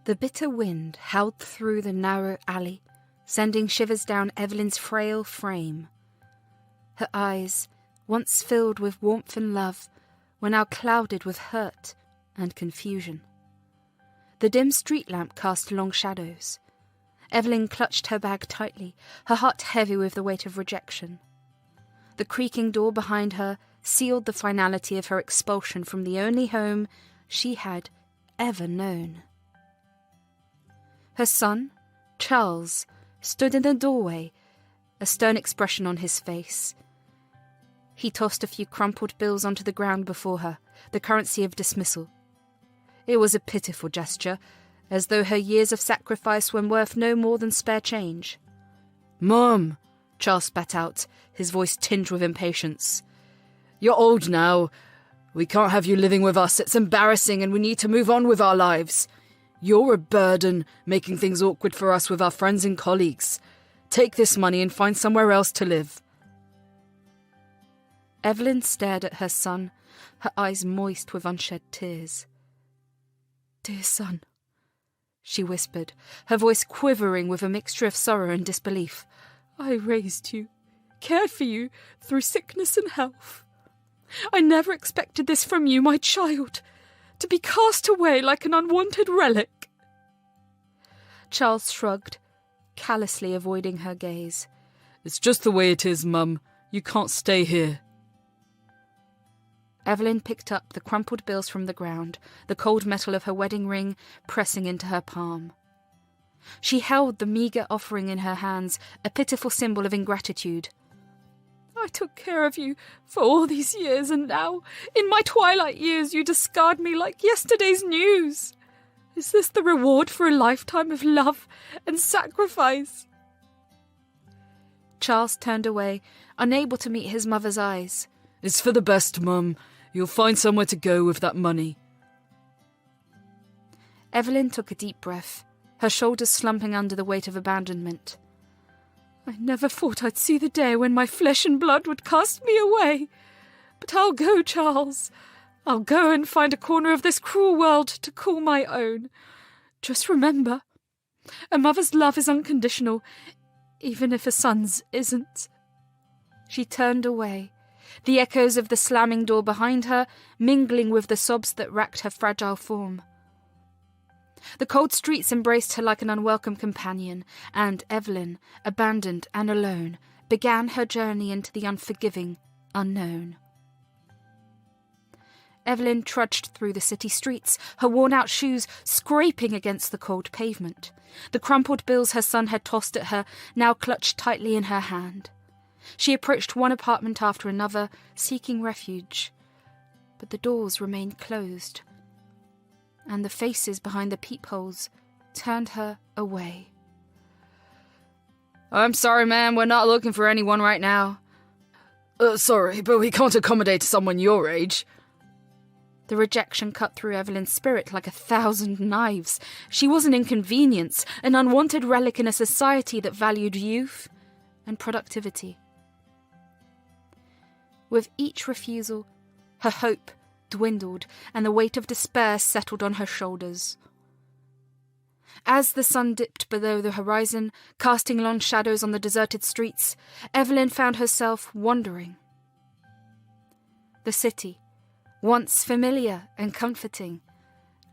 The bitter wind howled through the narrow alley, sending shivers down Evelyn's frail frame. Her eyes, once filled with warmth and love, were now clouded with hurt and confusion. The dim street lamp cast long shadows. Evelyn clutched her bag tightly, her heart heavy with the weight of rejection. The creaking door behind her sealed the finality of her expulsion from the only home she had ever known. Her son, Charles, stood in the doorway, a stern expression on his face. He tossed a few crumpled bills onto the ground before her, the currency of dismissal. It was a pitiful gesture, as though her years of sacrifice were worth no more than spare change. "Mum," Charles spat out, his voice tinged with impatience. "You're old now. We can't have you living with us. It's embarrassing and we need to move on with our lives. You're a burden, making things awkward for us with our friends and colleagues. Take this money and find somewhere else to live." Evelyn stared at her son, her eyes moist with unshed tears. "Dear son," she whispered, her voice quivering with a mixture of sorrow and disbelief. "I raised you, cared for you through sickness and health. I never expected this from you, my child, to be cast away like an unwanted relic." Charles shrugged, callously avoiding her gaze. "It's just the way it is, Mum. You can't stay here." Evelyn picked up the crumpled bills from the ground, the cold metal of her wedding ring pressing into her palm. She held the meagre offering in her hands, a pitiful symbol of ingratitude. "I took care of you for all these years, and now, in my twilight years, you discard me like yesterday's news. Is this the reward for a lifetime of love and sacrifice?" Charles turned away, unable to meet his mother's eyes. "It's for the best, Mum. You'll find somewhere to go with that money." Evelyn took a deep breath, her shoulders slumping under the weight of abandonment. "I never thought I'd see the day when my flesh and blood would cast me away. But I'll go, Charles. I'll go and find a corner of this cruel world to call my own. Just remember, a mother's love is unconditional, even if a son's isn't." She turned away, the echoes of the slamming door behind her mingling with the sobs that racked her fragile form. The cold streets embraced her like an unwelcome companion, and Evelyn, abandoned and alone, began her journey into the unforgiving unknown. Evelyn trudged through the city streets, her worn-out shoes scraping against the cold pavement. The crumpled bills her son had tossed at her now clutched tightly in her hand. She approached one apartment after another, seeking refuge. But the doors remained closed, and the faces behind the peepholes turned her away. "I'm sorry, ma'am, we're not looking for anyone right now." Sorry, but we can't accommodate someone your age." The rejection cut through Evelyn's spirit like 1,000 knives. She was an inconvenience, an unwanted relic in a society that valued youth and productivity. With each refusal, her hope dwindled and the weight of despair settled on her shoulders. As the sun dipped below the horizon, casting long shadows on the deserted streets, Evelyn found herself wandering. The city, once familiar and comforting,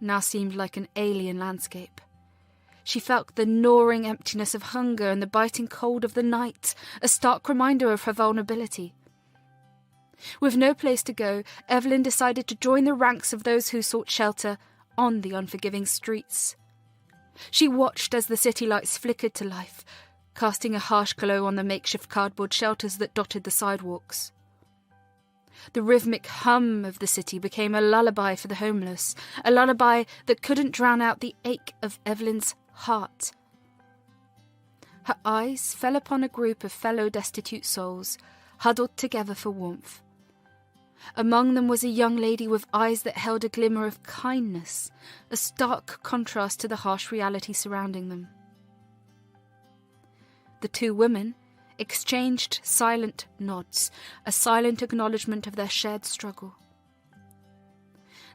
now seemed like an alien landscape. She felt the gnawing emptiness of hunger and the biting cold of the night, a stark reminder of her vulnerability. With no place to go, Evelyn decided to join the ranks of those who sought shelter on the unforgiving streets. She watched as the city lights flickered to life, casting a harsh glow on the makeshift cardboard shelters that dotted the sidewalks. The rhythmic hum of the city became a lullaby for the homeless, a lullaby that couldn't drown out the ache of Evelyn's heart. Her eyes fell upon a group of fellow destitute souls, huddled together for warmth. Among them was a young lady with eyes that held a glimmer of kindness, a stark contrast to the harsh reality surrounding them. The two women exchanged silent nods, a silent acknowledgement of their shared struggle.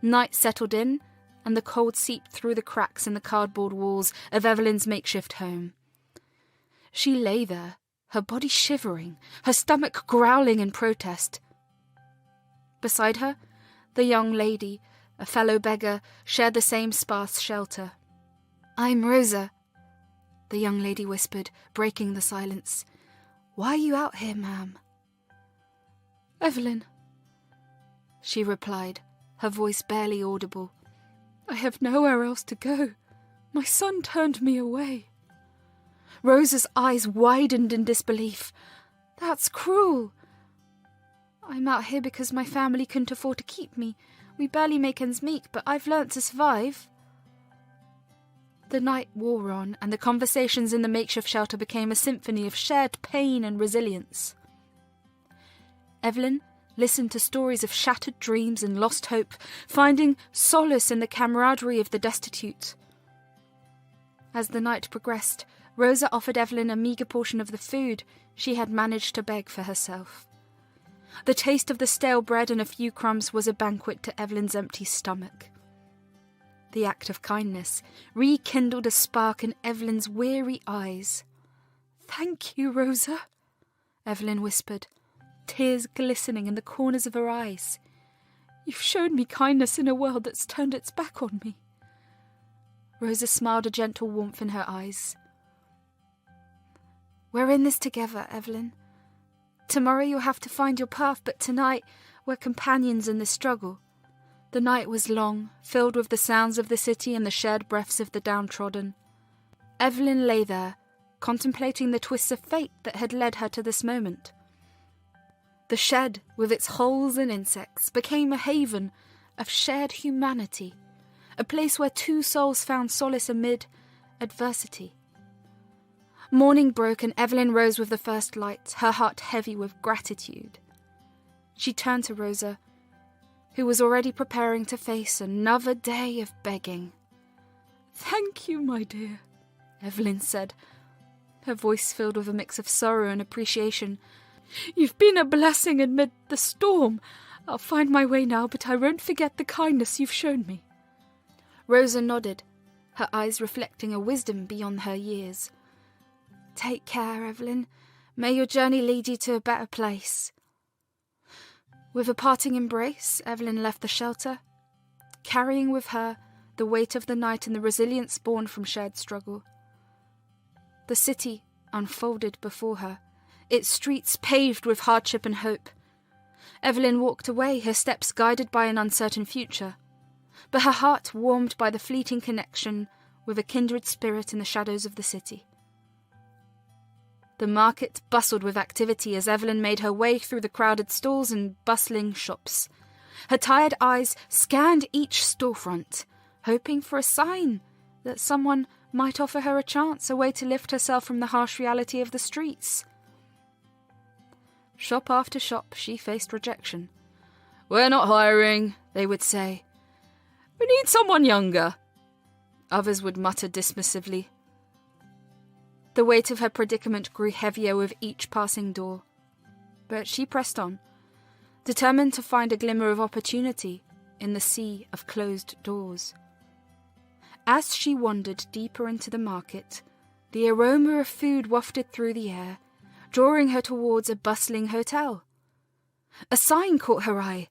Night settled in, and the cold seeped through the cracks in the cardboard walls of Evelyn's makeshift home. She lay there, her body shivering, her stomach growling in protest. Beside her, the young lady, a fellow beggar, shared the same sparse shelter. "I'm Rosa," the young lady whispered, breaking the silence. "Why are you out here, ma'am?" "Evelyn," she replied, her voice barely audible. "I have nowhere else to go. My son turned me away." Rosa's eyes widened in disbelief. "That's cruel." "I'm out here because my family couldn't afford to keep me. We barely make ends meet, but I've learnt to survive." The night wore on, and the conversations in the makeshift shelter became a symphony of shared pain and resilience. Evelyn listened to stories of shattered dreams and lost hope, finding solace in the camaraderie of the destitute. As the night progressed, Rosa offered Evelyn a meagre portion of the food she had managed to beg for herself. The taste of the stale bread and a few crumbs was a banquet to Evelyn's empty stomach. The act of kindness rekindled a spark in Evelyn's weary eyes. "Thank you, Rosa," Evelyn whispered, tears glistening in the corners of her eyes. "You've shown me kindness in a world that's turned its back on me." Rosa smiled, a gentle warmth in her eyes. "We're in this together, Evelyn. Tomorrow you'll have to find your path, but tonight we're companions in this struggle." The night was long, filled with the sounds of the city and the shared breaths of the downtrodden. Evelyn lay there, contemplating the twists of fate that had led her to this moment. The shed, with its holes and insects, became a haven of shared humanity, a place where two souls found solace amid adversity. Morning broke and Evelyn rose with the first light, her heart heavy with gratitude. She turned to Rosa, who was already preparing to face another day of begging. "Thank you, my dear," Evelyn said, her voice filled with a mix of sorrow and appreciation. "You've been a blessing amid the storm. I'll find my way now, but I won't forget the kindness you've shown me." Rosa nodded, her eyes reflecting a wisdom beyond her years. "Take care, Evelyn. May your journey lead you to a better place." With a parting embrace, Evelyn left the shelter, carrying with her the weight of the night and the resilience born from shared struggle. The city unfolded before her, its streets paved with hardship and hope. Evelyn walked away, her steps guided by an uncertain future, but her heart warmed by the fleeting connection with a kindred spirit in the shadows of the city. The market bustled with activity as Evelyn made her way through the crowded stalls and bustling shops. Her tired eyes scanned each storefront, hoping for a sign that someone might offer her a chance, a way to lift herself from the harsh reality of the streets. Shop after shop, she faced rejection. "We're not hiring," they would say. "We need someone younger," others would mutter dismissively. The weight of her predicament grew heavier with each passing door, but she pressed on, determined to find a glimmer of opportunity in the sea of closed doors. As she wandered deeper into the market, the aroma of food wafted through the air, drawing her towards a bustling hotel. A sign caught her eye.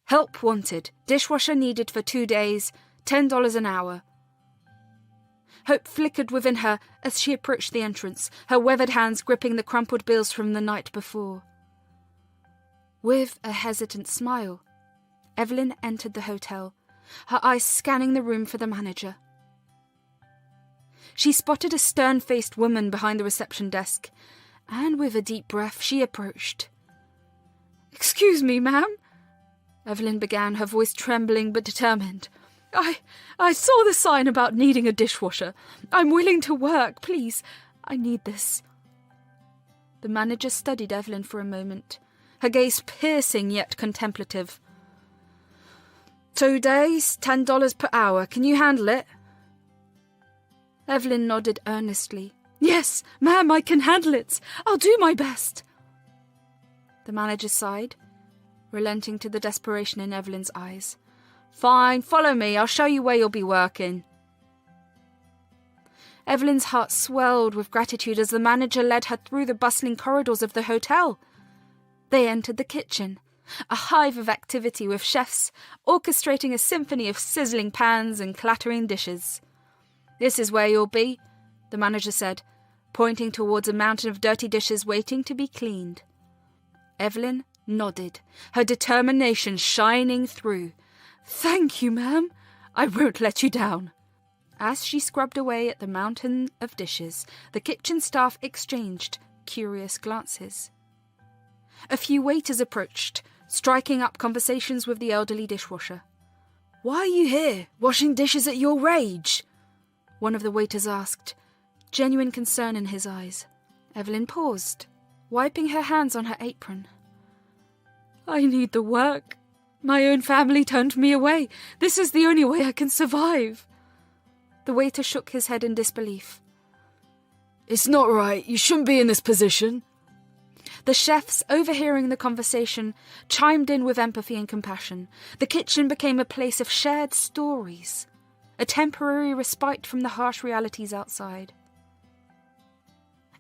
"Help wanted. Dishwasher needed for 2 days. $10 an hour." Hope flickered within her as she approached the entrance, her weathered hands gripping the crumpled bills from the night before. With a hesitant smile, Evelyn entered the hotel, her eyes scanning the room for the manager. She spotted a stern-faced woman behind the reception desk, and with a deep breath she approached. "Excuse me, ma'am," Evelyn began, her voice trembling but determined. I saw the sign about needing a dishwasher. I'm willing to work, please. I need this." The manager studied Evelyn for a moment, her gaze piercing yet contemplative. 2 days, $10 per hour. Can you handle it?" Evelyn nodded earnestly. "Yes, ma'am, I can handle it. I'll do my best." The manager sighed, relenting to the desperation in Evelyn's eyes. Fine, follow me, I'll show you where you'll be working. Evelyn's heart swelled with gratitude as the manager led her through the bustling corridors of the hotel. They entered the kitchen, a hive of activity with chefs orchestrating a symphony of sizzling pans and clattering dishes. This is where you'll be, the manager said, pointing towards a mountain of dirty dishes waiting to be cleaned. Evelyn nodded, her determination shining through. Thank you, ma'am. I won't let you down. As she scrubbed away at the mountain of dishes, the kitchen staff exchanged curious glances. A few waiters approached, striking up conversations with the elderly dishwasher. Why are you here, washing dishes at your age? One of the waiters asked, genuine concern in his eyes. Evelyn paused, wiping her hands on her apron. I need the work. My own family turned me away. This is the only way I can survive. The waiter shook his head in disbelief. It's not right. You shouldn't be in this position. The chefs, overhearing the conversation, chimed in with empathy and compassion. The kitchen became a place of shared stories, a temporary respite from the harsh realities outside.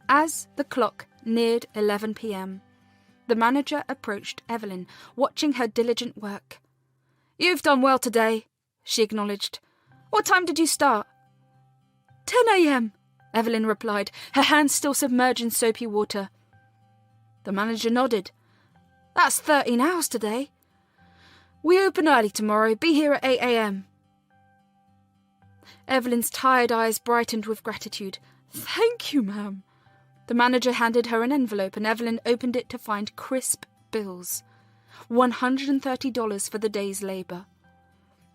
As the clock neared 11 p.m., the manager approached Evelyn, watching her diligent work. You've done well today, she acknowledged. What time did you start? 10 a.m., Evelyn replied, her hands still submerged in soapy water. The manager nodded. That's 13 hours today. We open early tomorrow. Be here at 8 a.m. Evelyn's tired eyes brightened with gratitude. Thank you, ma'am. The manager handed her an envelope and Evelyn opened it to find crisp bills. $130 for the day's labour.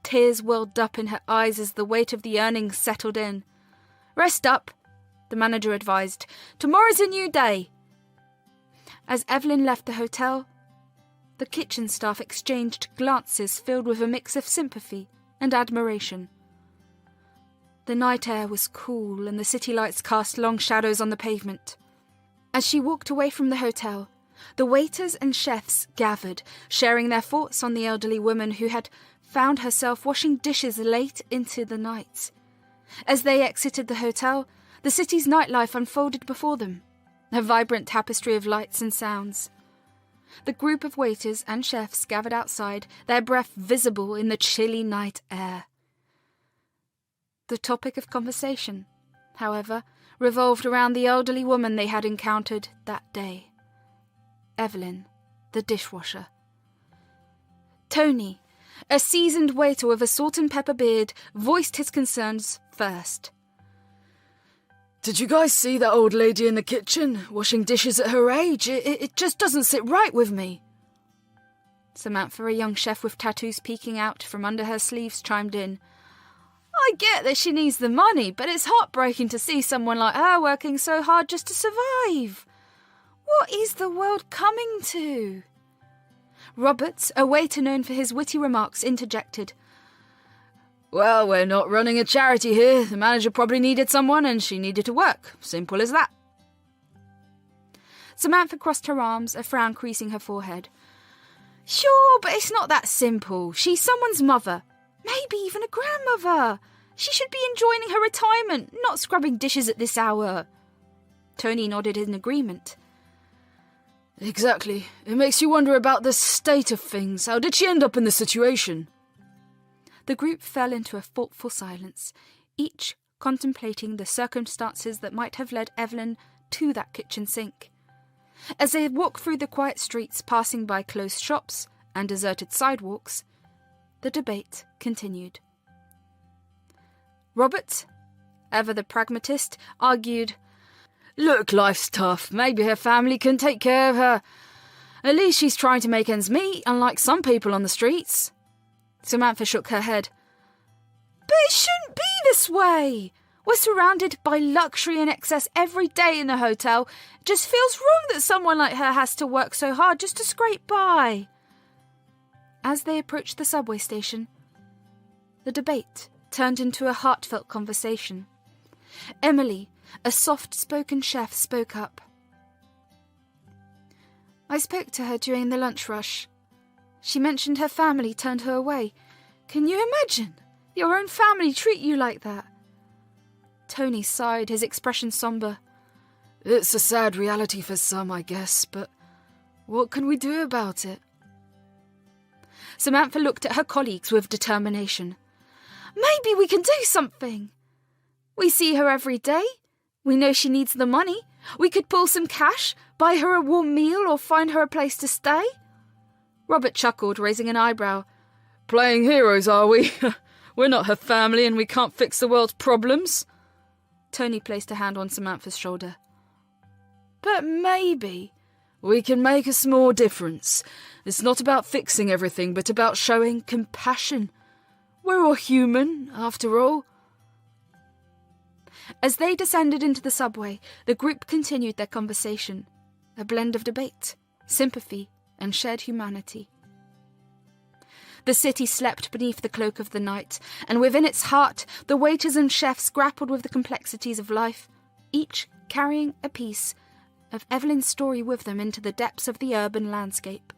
Tears welled up in her eyes as the weight of the earnings settled in. Rest up, the manager advised. Tomorrow's a new day. As Evelyn left the hotel, the kitchen staff exchanged glances filled with a mix of sympathy and admiration. The night air was cool and the city lights cast long shadows on the pavement. As she walked away from the hotel, the waiters and chefs gathered, sharing their thoughts on the elderly woman who had found herself washing dishes late into the night. As they exited the hotel, the city's nightlife unfolded before them, a vibrant tapestry of lights and sounds. The group of waiters and chefs gathered outside, their breath visible in the chilly night air. The topic of conversation, however, revolved around the elderly woman they had encountered that day. Evelyn, the dishwasher. Tony, a seasoned waiter with a salt and pepper beard, voiced his concerns first. Did you guys see that old lady in the kitchen, washing dishes at her age? It just doesn't sit right with me. Samantha, a young chef with tattoos peeking out from under her sleeves, chimed in. I get that she needs the money, but it's heartbreaking to see someone like her working so hard just to survive. What is the world coming to? Robert, a waiter known for his witty remarks, interjected. Well, we're not running a charity here. The manager probably needed someone and she needed to work. Simple as that. Samantha crossed her arms, a frown creasing her forehead. Sure, but it's not that simple. She's someone's mother. Maybe even a grandmother. She should be enjoying her retirement, not scrubbing dishes at this hour. Tony nodded in agreement. Exactly. It makes you wonder about the state of things. How did she end up in this situation? The group fell into a thoughtful silence, each contemplating the circumstances that might have led Evelyn to that kitchen sink. As they walked through the quiet streets, passing by closed shops and deserted sidewalks, the debate continued. Robert, ever the pragmatist, argued, Look, life's tough. Maybe her family can take care of her. At least she's trying to make ends meet, unlike some people on the streets. Samantha shook her head. But it shouldn't be this way. We're surrounded by luxury and excess every day in the hotel. It just feels wrong that someone like her has to work so hard just to scrape by. As they approached the subway station, the debate turned into a heartfelt conversation. Emily, a soft-spoken chef, spoke up. I spoke to her during the lunch rush. She mentioned her family turned her away. Can you imagine your own family treat you like that? Tony sighed, his expression sombre. It's a sad reality for some, I guess, but what can we do about it? Samantha looked at her colleagues with determination. Maybe we can do something. We see her every day. We know she needs the money. We could pull some cash, buy her a warm meal, or find her a place to stay. Robert chuckled, raising an eyebrow. Playing heroes, are we? We're not her family and we can't fix the world's problems. Tony placed a hand on Samantha's shoulder. But maybe we can make a small difference. It's not about fixing everything, but about showing compassion. We're all human, after all. As they descended into the subway, the group continued their conversation, a blend of debate, sympathy, and shared humanity. The city slept beneath the cloak of the night, and within its heart, the waiters and chefs grappled with the complexities of life, each carrying a piece of Evelyn's story with them into the depths of the urban landscape.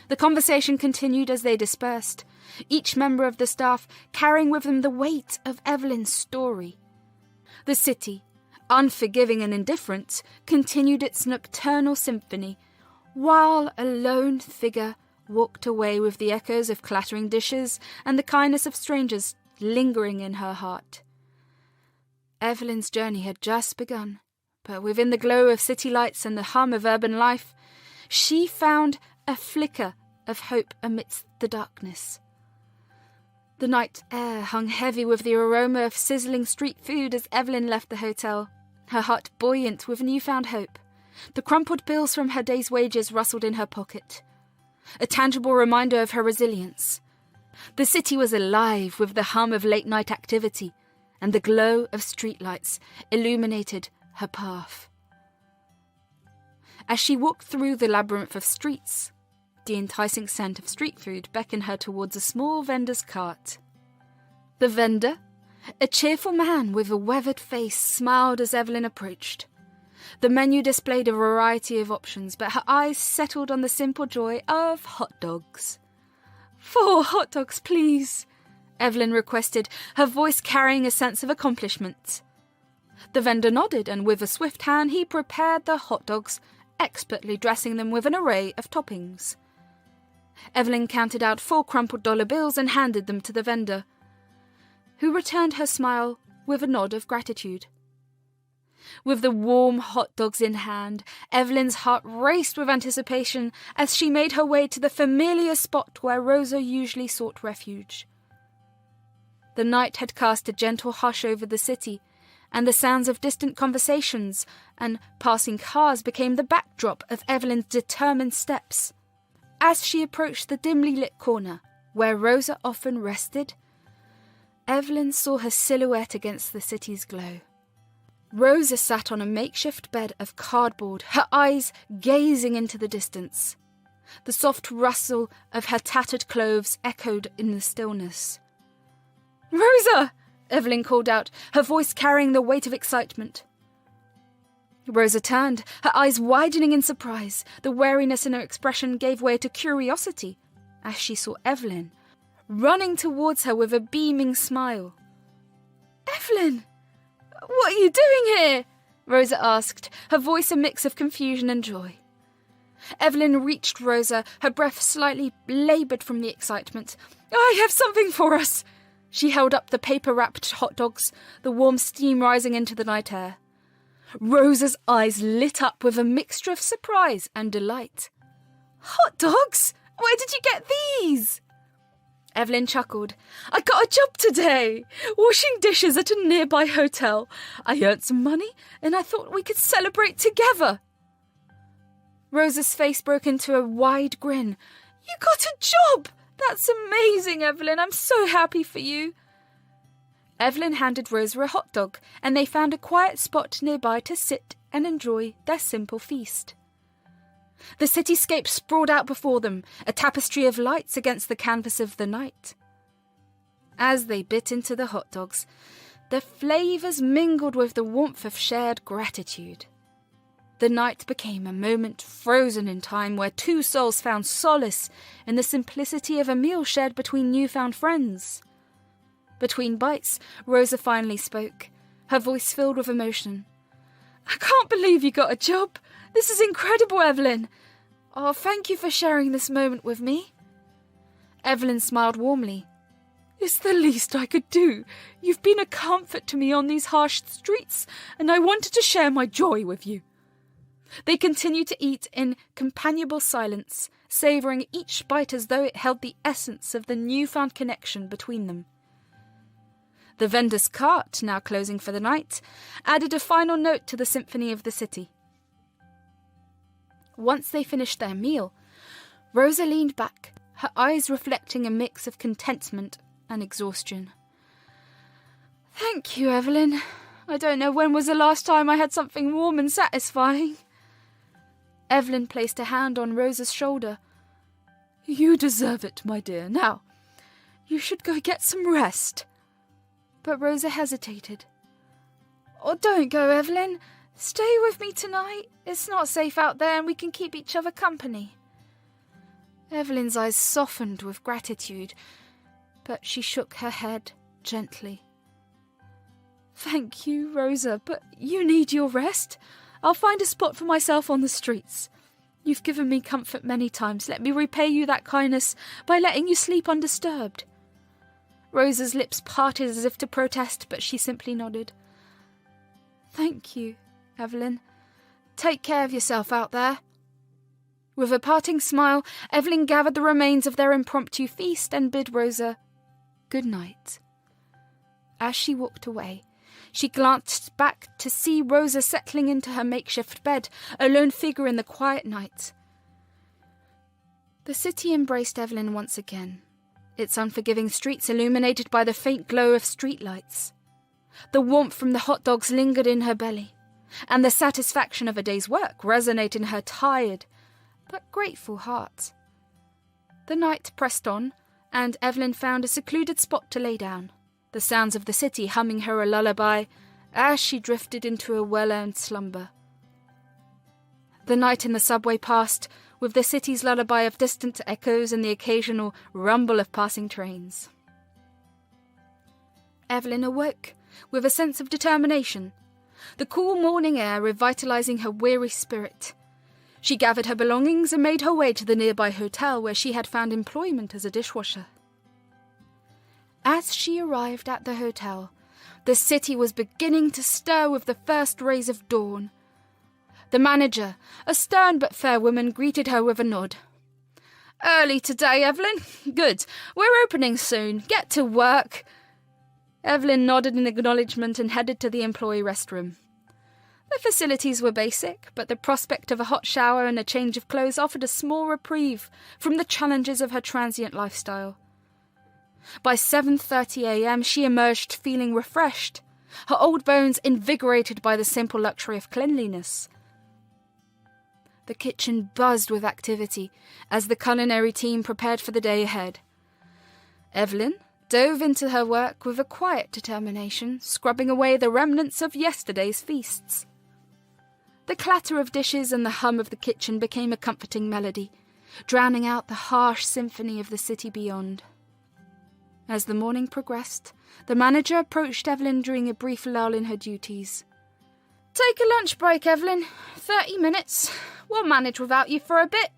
The conversation continued as they dispersed, each member of the staff carrying with them the weight of Evelyn's story. The city, unforgiving and indifferent, continued its nocturnal symphony, while a lone figure walked away with the echoes of clattering dishes and the kindness of strangers lingering in her heart. Evelyn's journey had just begun, but within the glow of city lights and the hum of urban life, she found a flicker of hope amidst the darkness. The night air hung heavy with the aroma of sizzling street food as Evelyn left the hotel, her heart buoyant with newfound hope. The crumpled bills from her day's wages rustled in her pocket, a tangible reminder of her resilience. The city was alive with the hum of late-night activity, and the glow of streetlights illuminated her path. As she walked through the labyrinth of streets, the enticing scent of street food beckoned her towards a small vendor's cart. The vendor, a cheerful man with a weathered face, smiled as Evelyn approached. The menu displayed a variety of options, but her eyes settled on the simple joy of hot dogs. 4 hot dogs, please, Evelyn requested, her voice carrying a sense of accomplishment. The vendor nodded, and with a swift hand he prepared the hot dogs, expertly dressing them with an array of toppings. Evelyn counted out 4 crumpled dollar bills and handed them to the vendor, who returned her smile with a nod of gratitude. With the warm hot dogs in hand, Evelyn's heart raced with anticipation as she made her way to the familiar spot where Rosa usually sought refuge. The night had cast a gentle hush over the city, and the sounds of distant conversations and passing cars became the backdrop of Evelyn's determined steps. As she approached the dimly lit corner, where Rosa often rested, Evelyn saw her silhouette against the city's glow. Rosa sat on a makeshift bed of cardboard, her eyes gazing into the distance. The soft rustle of her tattered clothes echoed in the stillness. "Rosa!" Evelyn called out, her voice carrying the weight of excitement. Rosa turned, her eyes widening in surprise. The wariness in her expression gave way to curiosity as she saw Evelyn, running towards her with a beaming smile. "Evelyn! What are you doing here?" Rosa asked, her voice a mix of confusion and joy. Evelyn reached Rosa, her breath slightly laboured from the excitement. "I have something for us." She held up the paper-wrapped hot dogs, the warm steam rising into the night air. Rosa's eyes lit up with a mixture of surprise and delight. "Hot dogs? Where did you get these?" Evelyn chuckled. "I got a job today, washing dishes at a nearby hotel. I earned some money, and I thought we could celebrate together." Rosa's face broke into a wide grin. "You got a job! That's amazing, Evelyn. I'm so happy for you." Evelyn handed Rosa a hot dog, and they found a quiet spot nearby to sit and enjoy their simple feast. The cityscape sprawled out before them, a tapestry of lights against the canvas of the night. As they bit into the hot dogs, the flavours mingled with the warmth of shared gratitude. The night became a moment frozen in time where two souls found solace in the simplicity of a meal shared between newfound friends. Between bites, Rosa finally spoke, her voice filled with emotion. "I can't believe you got a job. This is incredible, Evelyn. Oh, thank you for sharing this moment with me." Evelyn smiled warmly. "It's the least I could do. You've been a comfort to me on these harsh streets, and I wanted to share my joy with you." They continued to eat in companionable silence, savouring each bite as though it held the essence of the newfound connection between them. The vendor's cart, now closing for the night, added a final note to the symphony of the city. Once they finished their meal, Rosa leaned back, her eyes reflecting a mix of contentment and exhaustion. "Thank you, Evelyn. I don't know when was the last time I had something warm and satisfying." Evelyn placed a hand on Rosa's shoulder. "You deserve it, my dear. Now, you should go get some rest." But Rosa hesitated. "Oh, don't go, Evelyn. Stay with me tonight. It's not safe out there and we can keep each other company." Evelyn's eyes softened with gratitude, but she shook her head gently. "Thank you, Rosa, but you need your rest. I'll find a spot for myself on the streets. You've given me comfort many times. Let me repay you that kindness by letting you sleep undisturbed." Rosa's lips parted as if to protest, but she simply nodded. "Thank you, Evelyn. Take care of yourself out there." With a parting smile, Evelyn gathered the remains of their impromptu feast and bid Rosa good night. As she walked away, she glanced back to see Rosa settling into her makeshift bed, a lone figure in the quiet night. The city embraced Evelyn once again, its unforgiving streets illuminated by the faint glow of streetlights. The warmth from the hot dogs lingered in her belly, and the satisfaction of a day's work resonated in her tired but grateful heart. The night pressed on, and Evelyn found a secluded spot to lay down, the sounds of the city humming her a lullaby as she drifted into a well-earned slumber. The night in the subway passed, with the city's lullaby of distant echoes and the occasional rumble of passing trains. Evelyn awoke with a sense of determination, the cool morning air revitalizing her weary spirit. She gathered her belongings and made her way to the nearby hotel where she had found employment as a dishwasher. As she arrived at the hotel, the city was beginning to stir with the first rays of dawn. The manager, a stern but fair woman, greeted her with a nod. "Early today, Evelyn? Good. We're opening soon. Get to work." Evelyn nodded in acknowledgement and headed to the employee restroom. The facilities were basic, but the prospect of a hot shower and a change of clothes offered a small reprieve from the challenges of her transient lifestyle. By 7:30 a.m. she emerged feeling refreshed, her old bones invigorated by the simple luxury of cleanliness. The kitchen buzzed with activity as the culinary team prepared for the day ahead. Evelyn dove into her work with a quiet determination, scrubbing away the remnants of yesterday's feasts. The clatter of dishes and the hum of the kitchen became a comforting melody, drowning out the harsh symphony of the city beyond. As the morning progressed, the manager approached Evelyn during a brief lull in her duties. "Take a lunch break, Evelyn. 30 minutes. We'll manage without you for a bit."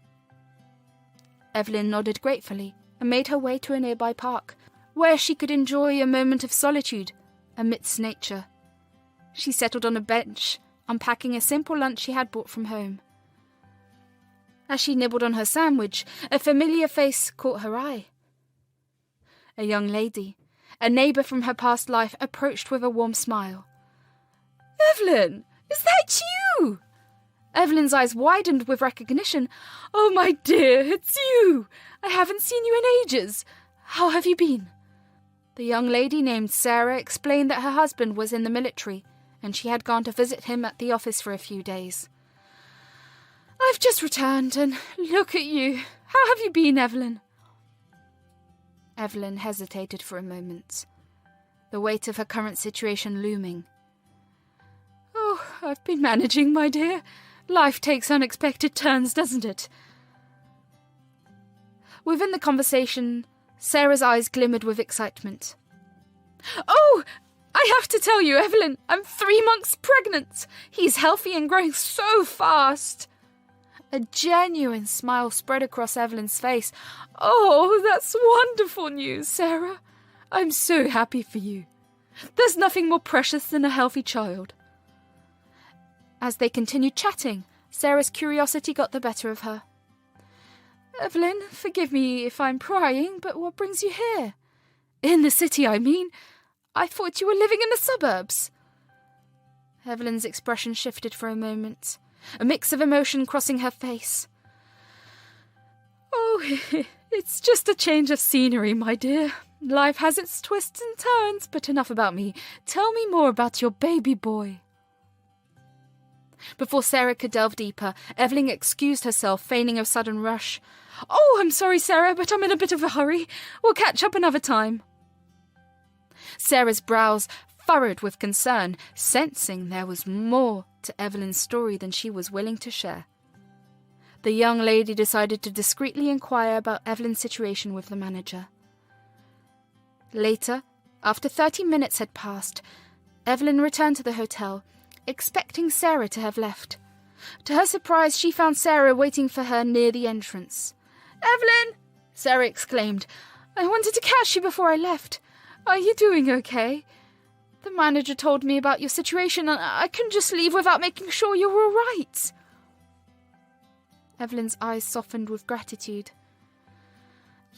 Evelyn nodded gratefully and made her way to a nearby park, where she could enjoy a moment of solitude amidst nature. She settled on a bench, unpacking a simple lunch she had brought from home. As she nibbled on her sandwich, a familiar face caught her eye. A young lady, a neighbour from her past life, approached with a warm smile. "Evelyn, is that you?" Evelyn's eyes widened with recognition. "Oh, my dear, it's you! I haven't seen you in ages. How have you been?" The young lady named Sarah explained that her husband was in the military, and she had gone to visit him at the office for a few days. "I've just returned, and look at you. How have you been, Evelyn?" Evelyn hesitated for a moment, the weight of her current situation looming. "Oh, I've been managing, my dear. Life takes unexpected turns, doesn't it? Within the conversation, Sarah's eyes glimmered with excitement. Oh, I have to tell you, Evelyn, I'm 3 months pregnant. He's healthy and growing so fast. A genuine smile spread across Evelyn's face. Oh, that's wonderful news, Sarah. I'm so happy for you. There's nothing more precious than a healthy child. As they continued chatting, Sarah's curiosity got the better of her. Evelyn, forgive me if I'm prying, but what brings you here? In the city, I mean. I thought you were living in the suburbs. Evelyn's expression shifted for a moment, a mix of emotion crossing her face. Oh, it's just a change of scenery, my dear. Life has its twists and turns, but enough about me. Tell me more about your baby boy. Before Sarah could delve deeper, Evelyn excused herself, feigning a sudden rush. Oh, I'm sorry, Sarah, but I'm in a bit of a hurry. We'll catch up another time. Sarah's brows furrowed with concern, sensing there was more to Evelyn's story than she was willing to share. The young lady decided to discreetly inquire about Evelyn's situation with the manager. Later, after 30 minutes had passed, Evelyn returned to the hotel, expecting Sarah to have left. To her surprise, she found Sarah waiting for her near the entrance. Evelyn! Sarah exclaimed. I wanted to catch you before I left. Are you doing okay? The manager told me about your situation and I couldn't just leave without making sure you were all right. Evelyn's eyes softened with gratitude.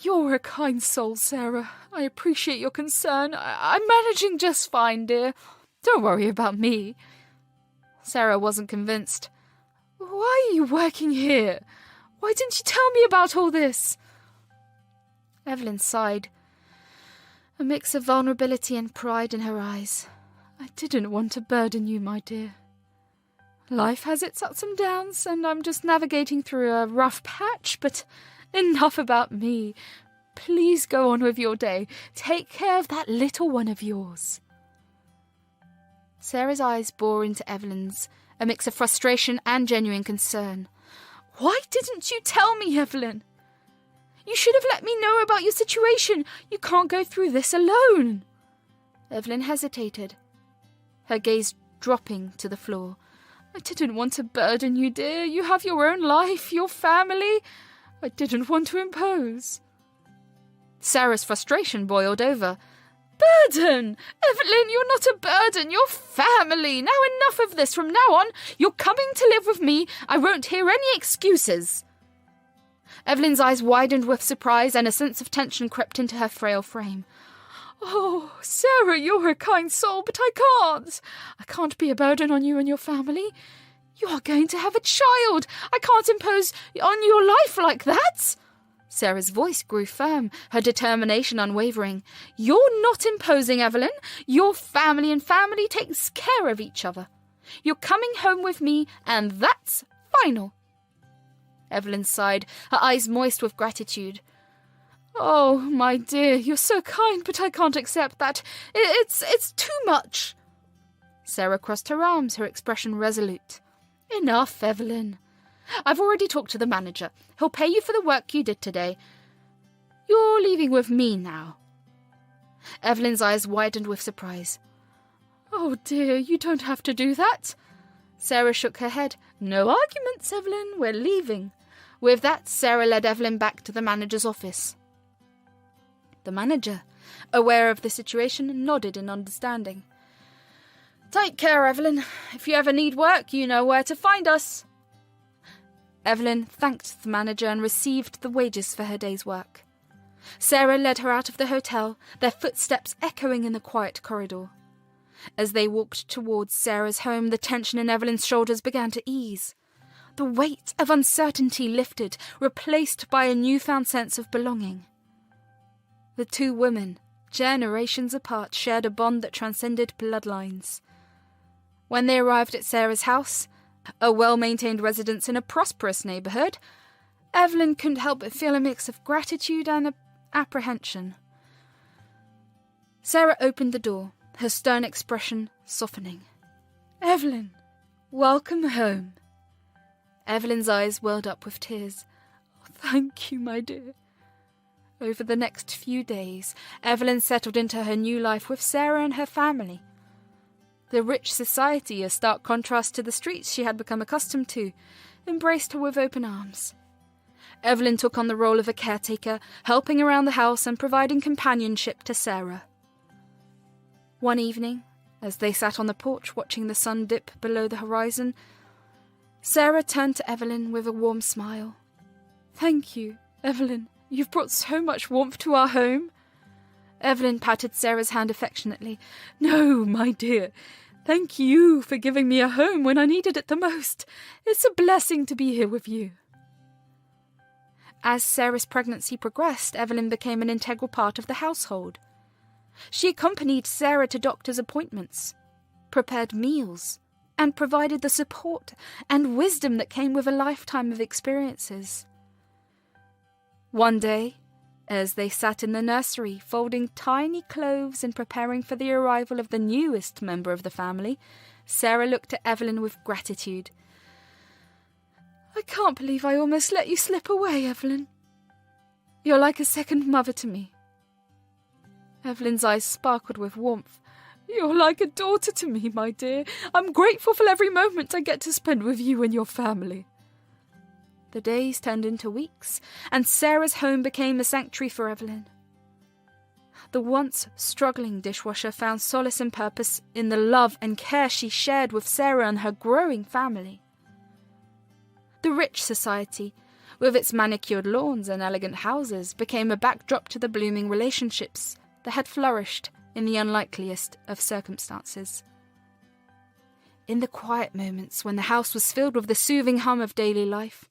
You're a kind soul, Sarah. I appreciate your concern. I'm managing just fine, dear. Don't worry about me. Sarah wasn't convinced. Why are you working here? Why didn't you tell me about all this? Evelyn sighed, a mix of vulnerability and pride in her eyes. I didn't want to burden you, my dear. Life has its ups and downs, and I'm just navigating through a rough patch, but enough about me. Please go on with your day. Take care of that little one of yours. Sarah's eyes bore into Evelyn's, a mix of frustration and genuine concern. Why didn't you tell me, Evelyn? You should have let me know about your situation. You can't go through this alone. Evelyn hesitated, her gaze dropping to the floor. I didn't want to burden you, dear. You have your own life, your family. I didn't want to impose. Sarah's frustration boiled over. Burden! Evelyn, you're not a burden. You're family. Now enough of this. From now on, you're coming to live with me. I won't hear any excuses. Evelyn's eyes widened with surprise and a sense of tension crept into her frail frame. Oh, Sarah, you're a kind soul, but I can't. I can't be a burden on you and your family. You are going to have a child. I can't impose on your life like that. Sarah's voice grew firm, her determination unwavering. You're not imposing, Evelyn. Your family and family takes care of each other. You're coming home with me, and that's final. Evelyn sighed, her eyes moist with gratitude. Oh, my dear, you're so kind, but I can't accept that. It's too much. Sarah crossed her arms, her expression resolute. Enough, Evelyn. I've already talked to the manager. He'll pay you for the work you did today. You're leaving with me now. Evelyn's eyes widened with surprise. Oh, dear, you don't have to do that. Sarah shook her head. No arguments, Evelyn. We're leaving. With that, Sarah led Evelyn back to the manager's office. The manager, aware of the situation, nodded in understanding. Take care, Evelyn. If you ever need work, you know where to find us. Evelyn thanked the manager and received the wages for her day's work. Sarah led her out of the hotel, their footsteps echoing in the quiet corridor. As they walked towards Sarah's home, the tension in Evelyn's shoulders began to ease. The weight of uncertainty lifted, replaced by a newfound sense of belonging. The two women, generations apart, shared a bond that transcended bloodlines. When they arrived at Sarah's house, a well-maintained residence in a prosperous neighbourhood, Evelyn couldn't help but feel a mix of gratitude and apprehension. Sarah opened the door, her stern expression softening. Evelyn, welcome home. Evelyn's eyes welled up with tears. "Oh, thank you, my dear." Over the next few days, Evelyn settled into her new life with Sarah and her family. The rich society, a stark contrast to the streets she had become accustomed to, embraced her with open arms. Evelyn took on the role of a caretaker, helping around the house and providing companionship to Sarah. One evening, as they sat on the porch watching the sun dip below the horizon, Sarah turned to Evelyn with a warm smile. "Thank you, Evelyn. You've brought so much warmth to our home." Evelyn patted Sarah's hand affectionately. "No, my dear. Thank you for giving me a home when I needed it the most. It's a blessing to be here with you." As Sarah's pregnancy progressed, Evelyn became an integral part of the household. She accompanied Sarah to doctor's appointments, prepared meals, and provided the support and wisdom that came with a lifetime of experiences. One day, as they sat in the nursery folding tiny clothes and preparing for the arrival of the newest member of the family, Sarah looked at Evelyn with gratitude. "I can't believe I almost let you slip away, Evelyn. You're like a second mother to me." Evelyn's eyes sparkled with warmth. "You're like a daughter to me, my dear. I'm grateful for every moment I get to spend with you and your family." The days turned into weeks, and Sarah's home became a sanctuary for Evelyn. The once struggling dishwasher found solace and purpose in the love and care she shared with Sarah and her growing family. The rich society, with its manicured lawns and elegant houses, became a backdrop to the blooming relationships that had flourished in the unlikeliest of circumstances. In the quiet moments when the house was filled with the soothing hum of daily life,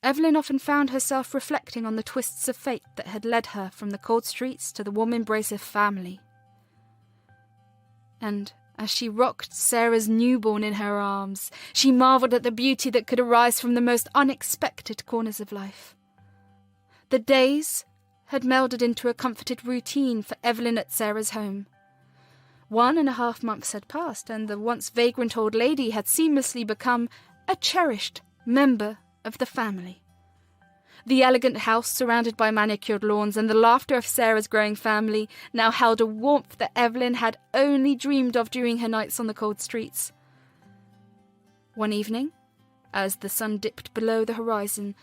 Evelyn often found herself reflecting on the twists of fate that had led her from the cold streets to the warm embrace of family. And as she rocked Sarah's newborn in her arms, she marvelled at the beauty that could arise from the most unexpected corners of life. The days had melded into a comforted routine for Evelyn at Sarah's home. 1.5 months had passed, and the once vagrant old lady had seamlessly become a cherished member of the family. The elegant house, surrounded by manicured lawns, and the laughter of Sarah's growing family now held a warmth that Evelyn had only dreamed of during her nights on the cold streets. One evening, as the sun dipped below the horizon,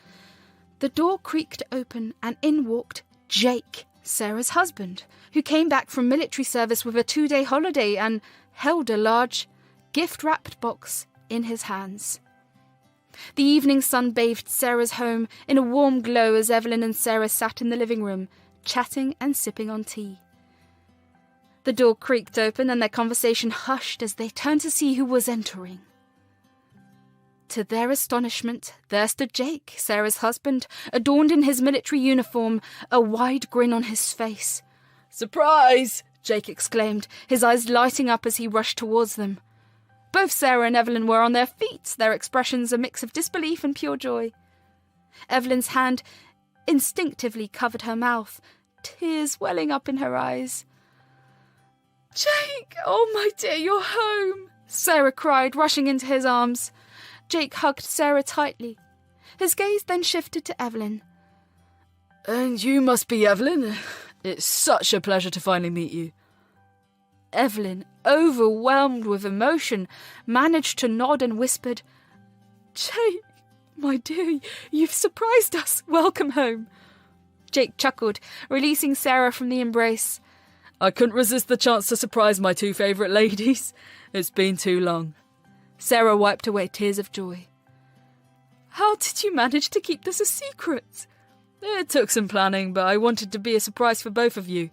the door creaked open and in walked Jake, Sarah's husband, who came back from military service with a 2-day holiday and held a large, gift-wrapped box in his hands. The evening sun bathed Sarah's home in a warm glow as Evelyn and Sarah sat in the living room, chatting and sipping on tea. The door creaked open and their conversation hushed as they turned to see who was entering. To their astonishment, there stood Jake, Sarah's husband, adorned in his military uniform, a wide grin on his face. "Surprise!" Jake exclaimed, his eyes lighting up as he rushed towards them. Both Sarah and Evelyn were on their feet, their expressions a mix of disbelief and pure joy. Evelyn's hand instinctively covered her mouth, tears welling up in her eyes. "Jake, oh my dear, you're home!" Sarah cried, rushing into his arms. Jake hugged Sarah tightly. His gaze then shifted to Evelyn. "And you must be Evelyn. It's such a pleasure to finally meet you." Evelyn, overwhelmed with emotion, managed to nod and whispered, "Jake, my dear, you've surprised us. Welcome home." Jake chuckled, releasing Sarah from the embrace. "I couldn't resist the chance to surprise my 2 favourite ladies. It's been too long." Sarah wiped away tears of joy. "How did you manage to keep this a secret?" "It took some planning, but I wanted to be a surprise for both of you,"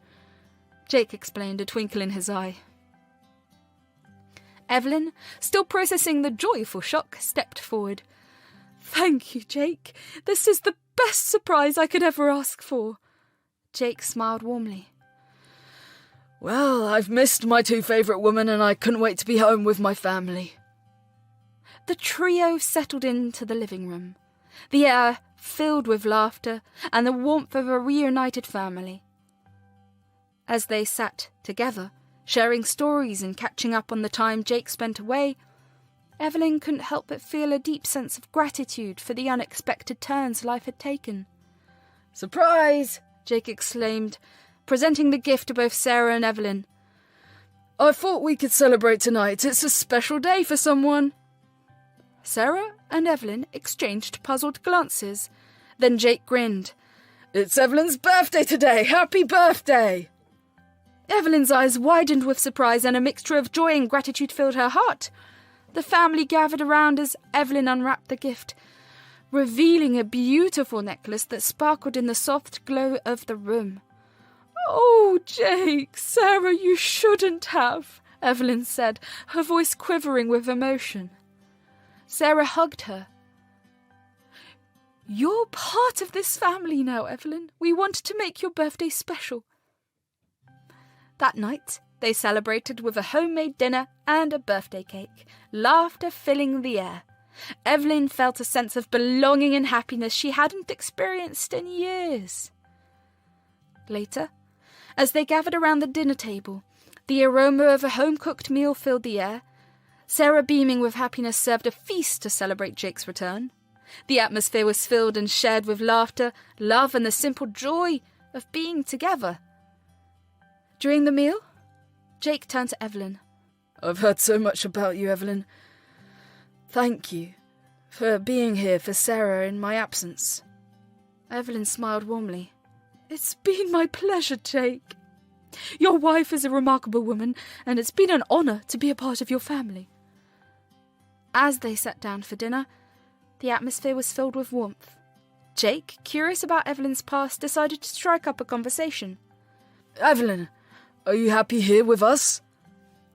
Jake explained, a twinkle in his eye. Evelyn, still processing the joyful shock, stepped forward. "Thank you, Jake. This is the best surprise I could ever ask for." Jake smiled warmly. "Well, I've missed my 2 favourite women and I couldn't wait to be home with my family." The trio settled into the living room, the air filled with laughter and the warmth of a reunited family. As they sat together, sharing stories and catching up on the time Jake spent away, Evelyn couldn't help but feel a deep sense of gratitude for the unexpected turns life had taken. "Surprise!" Jake exclaimed, presenting the gift to both Sarah and Evelyn. "I thought we could celebrate tonight. It's a special day for someone." Sarah and Evelyn exchanged puzzled glances. Then Jake grinned. "It's Evelyn's birthday today! Happy birthday!" Evelyn's eyes widened with surprise, and a mixture of joy and gratitude filled her heart. The family gathered around as Evelyn unwrapped the gift, revealing a beautiful necklace that sparkled in the soft glow of the room. "Oh, Jake, Sarah, you shouldn't have," Evelyn said, her voice quivering with emotion. Sarah hugged her. "You're part of this family now, Evelyn. We wanted to make your birthday special." That night, they celebrated with a homemade dinner and a birthday cake, laughter filling the air. Evelyn felt a sense of belonging and happiness she hadn't experienced in years. Later, as they gathered around the dinner table, the aroma of a home-cooked meal filled the air. Sarah, beaming with happiness, served a feast to celebrate Jake's return. The atmosphere was filled and shared with laughter, love, and the simple joy of being together. During the meal, Jake turned to Evelyn. "I've heard so much about you, Evelyn. Thank you for being here for Sarah in my absence." Evelyn smiled warmly. "It's been my pleasure, Jake. Your wife is a remarkable woman, and it's been an honour to be a part of your family." As they sat down for dinner, the atmosphere was filled with warmth. Jake, curious about Evelyn's past, decided to strike up a conversation. "Evelyn, are you happy here with us?"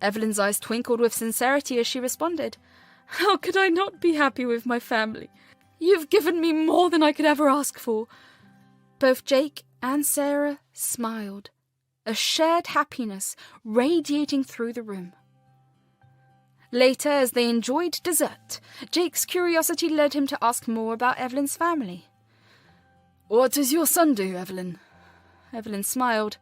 Evelyn's eyes twinkled with sincerity as she responded. "How could I not be happy with my family? You've given me more than I could ever ask for." Both Jake and Sarah smiled, a shared happiness radiating through the room. Later, as they enjoyed dessert, Jake's curiosity led him to ask more about Evelyn's family. "What does your son do, Evelyn?" Evelyn smiled,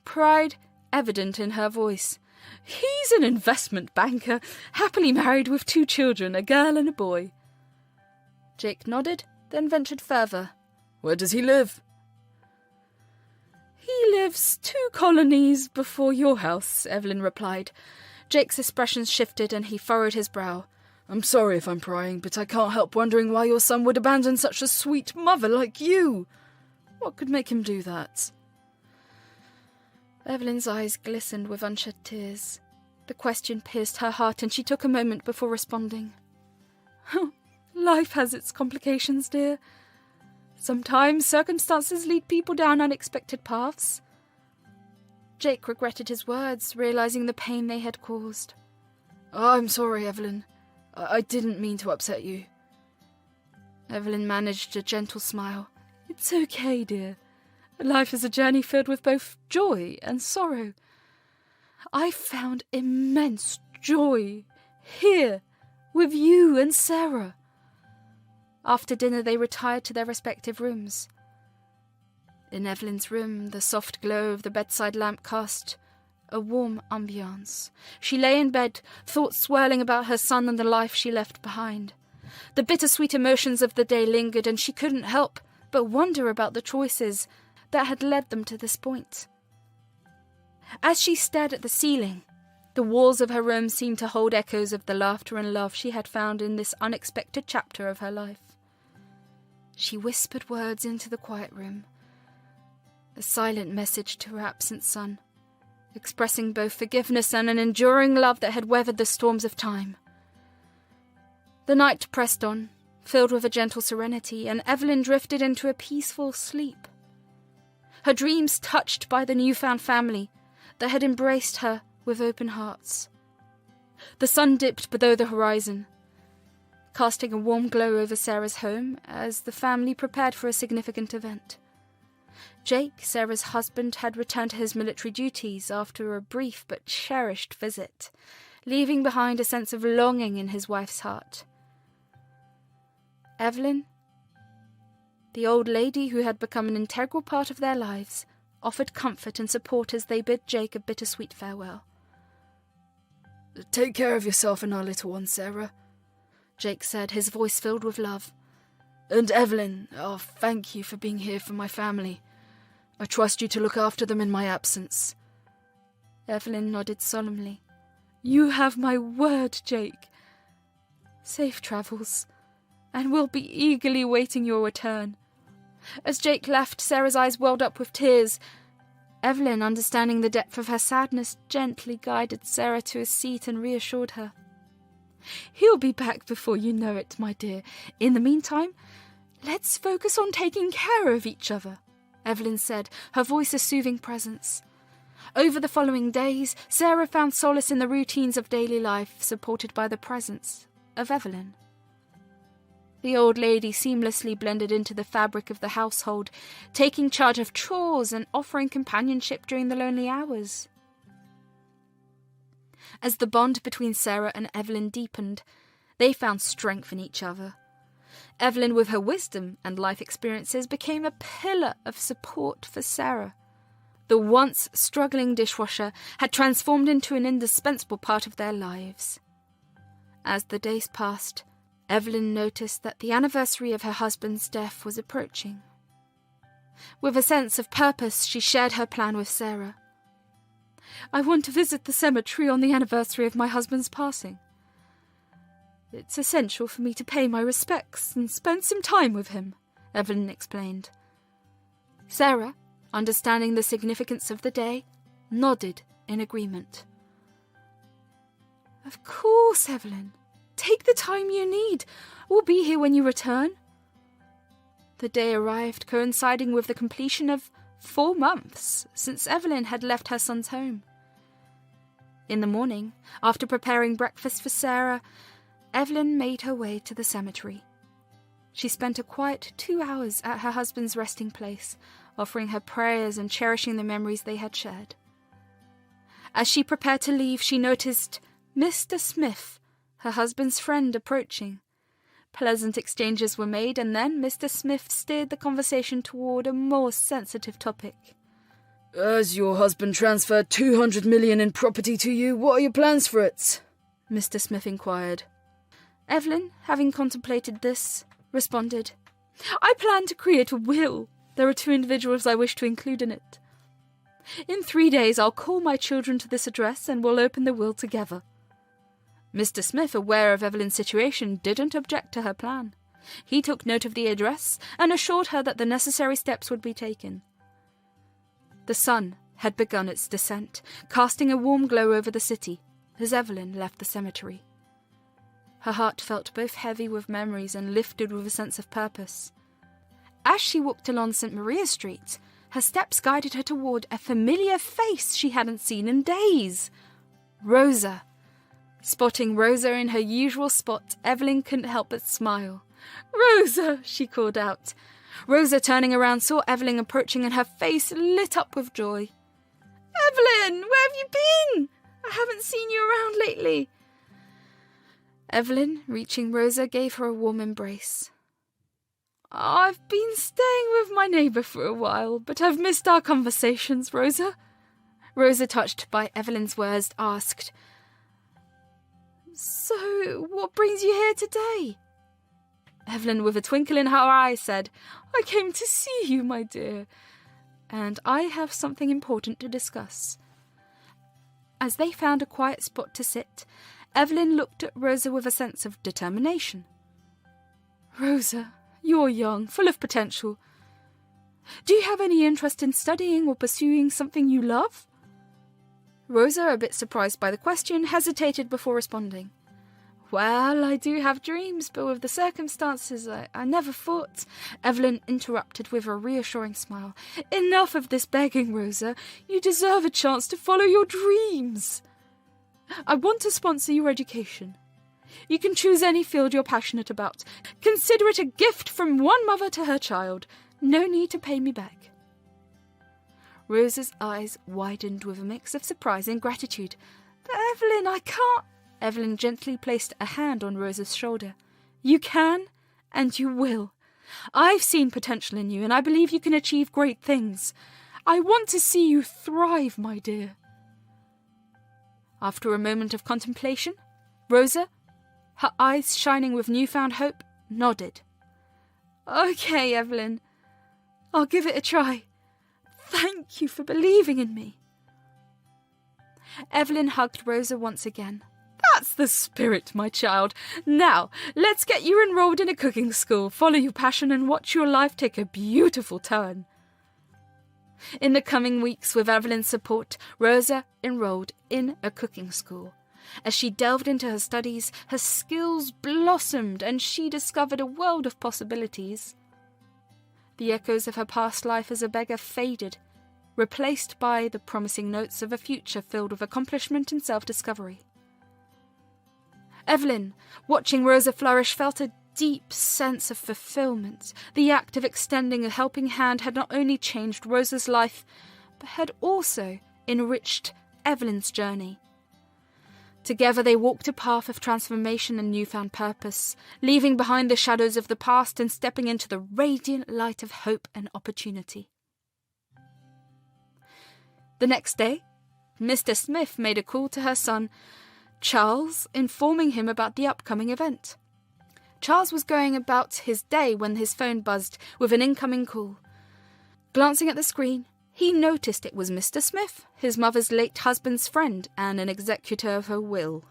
pride evident in her voice. "He's an investment banker, happily married with 2 children, a girl and a boy." Jake nodded, then ventured further. "Where does he live?" "He lives 2 colonies before your house," Evelyn replied. Jake's expression shifted and he furrowed his brow. "I'm sorry if I'm prying, but I can't help wondering why your son would abandon such a sweet mother like you. What could make him do that?" Evelyn's eyes glistened with unshed tears. The question pierced her heart and she took a moment before responding. "Life has its complications, dear. Sometimes circumstances lead people down unexpected paths." Jake regretted his words, realizing the pain they had caused. "I'm sorry, Evelyn. I didn't mean to upset you." Evelyn managed a gentle smile. "It's okay, dear. Life is a journey filled with both joy and sorrow. I found immense joy here with you and Sarah." After dinner, they retired to their respective rooms. In Evelyn's room, the soft glow of the bedside lamp cast a warm ambiance. She lay in bed, thoughts swirling about her son and the life she left behind. The bittersweet emotions of the day lingered, and she couldn't help but wonder about the choices that had led them to this point. As she stared at the ceiling, the walls of her room seemed to hold echoes of the laughter and love she had found in this unexpected chapter of her life. She whispered words into the quiet room, a silent message to her absent son, expressing both forgiveness and an enduring love that had weathered the storms of time. The night pressed on, filled with a gentle serenity, and Evelyn drifted into a peaceful sleep. Her dreams touched by the newfound family that had embraced her with open hearts. The sun dipped below the horizon, casting a warm glow over Sarah's home as the family prepared for a significant event. Jake, Sarah's husband, had returned to his military duties after a brief but cherished visit, leaving behind a sense of longing in his wife's heart. Evelyn, the old lady who had become an integral part of their lives, offered comfort and support as they bid Jake a bittersweet farewell. "Take care of yourself and our little one, Sarah. Jake said, his voice filled with love. And Evelyn, thank you for being here for my family. I trust you to look after them in my absence. Evelyn nodded solemnly. You have my word, Jake. Safe travels, and we'll be eagerly waiting your return. As Jake left, Sarah's eyes welled up with tears. Evelyn, understanding the depth of her sadness, gently guided Sarah to a seat and reassured her. He'll be back before you know it, my dear. In the meantime, let's focus on taking care of each other, Evelyn said, her voice a soothing presence. Over the following days, Sarah found solace in the routines of daily life, supported by the presence of Evelyn. The old lady seamlessly blended into the fabric of the household, taking charge of chores and offering companionship during the lonely hours. As the bond between Sarah and Evelyn deepened, they found strength in each other. Evelyn, with her wisdom and life experiences, became a pillar of support for Sarah. The once struggling dishwasher had transformed into an indispensable part of their lives. As the days passed, Evelyn noticed that the anniversary of her husband's death was approaching. With a sense of purpose, she shared her plan with Sarah. I want to visit the cemetery on the anniversary of my husband's passing. It's essential for me to pay my respects and spend some time with him, Evelyn explained. Sarah, understanding the significance of the day, nodded in agreement. Of course, Evelyn. Take the time you need. We'll be here when you return. The day arrived, coinciding with the completion of 4 months since Evelyn had left her son's home. In the morning, after preparing breakfast for Sarah, Evelyn made her way to the cemetery. She spent a quiet 2 hours at her husband's resting place, offering her prayers and cherishing the memories they had shared. As she prepared to leave, she noticed Mr. Smith, her husband's friend, approaching. Pleasant exchanges were made, and then Mr. Smith steered the conversation toward a more sensitive topic. As your husband transferred $200 million in property to you, what are your plans for it? Mr. Smith inquired. Evelyn, having contemplated this, responded, I plan to create a will. There are 2 individuals I wish to include in it. In 3 days, I'll call my children to this address and we'll open the will together. Mr. Smith, aware of Evelyn's situation, didn't object to her plan. He took note of the address and assured her that the necessary steps would be taken. The sun had begun its descent, casting a warm glow over the city as Evelyn left the cemetery. Her heart felt both heavy with memories and lifted with a sense of purpose. As she walked along St. Maria Street, her steps guided her toward a familiar face she hadn't seen in days. Rosa. Spotting Rosa in her usual spot, Evelyn couldn't help but smile. Rosa, she called out. Rosa, turning around, saw Evelyn approaching and her face lit up with joy. Evelyn, where have you been? I haven't seen you around lately. Evelyn, reaching Rosa, gave her a warm embrace. I've been staying with my neighbour for a while, but I've missed our conversations, Rosa. Rosa, touched by Evelyn's words, asked, So, what brings you here today? Evelyn, with a twinkle in her eye, said, I came to see you, my dear, and I have something important to discuss. As they found a quiet spot to sit, Evelyn looked at Rosa with a sense of determination. Rosa, you're young, full of potential. Do you have any interest in studying or pursuing something you love? Rosa, a bit surprised by the question, hesitated before responding. Well, I do have dreams, but with the circumstances, I never thought. Evelyn interrupted with a reassuring smile. Enough of this begging, Rosa. You deserve a chance to follow your dreams. I want to sponsor your education. You can choose any field you're passionate about. Consider it a gift from one mother to her child. No need to pay me back. Rosa's eyes widened with a mix of surprise and gratitude. But Evelyn, I can't. Evelyn gently placed a hand on Rosa's shoulder. You can, and you will. I've seen potential in you, and I believe you can achieve great things. I want to see you thrive, my dear. After a moment of contemplation, Rosa, her eyes shining with newfound hope, nodded. Okay, Evelyn. I'll give it a try. Thank you for believing in me. Evelyn hugged Rosa once again. That's the spirit, my child. Now, let's get you enrolled in a cooking school, follow your passion and watch your life take a beautiful turn. In the coming weeks, with Evelyn's support, Rosa enrolled in a cooking school. As she delved into her studies, her skills blossomed and she discovered a world of possibilities. The echoes of her past life as a beggar faded, replaced by the promising notes of a future filled with accomplishment and self-discovery. Evelyn, watching Rosa flourish, felt a deep sense of fulfillment. The act of extending a helping hand had not only changed Rosa's life, but had also enriched Evelyn's journey. Together they walked a path of transformation and newfound purpose, leaving behind the shadows of the past and stepping into the radiant light of hope and opportunity. The next day, Mr. Smith made a call to her son, Charles, informing him about the upcoming event. Charles was going about his day when his phone buzzed with an incoming call. Glancing at the screen, he noticed it was Mr. Smith, his mother's late husband's friend and an executor of her will.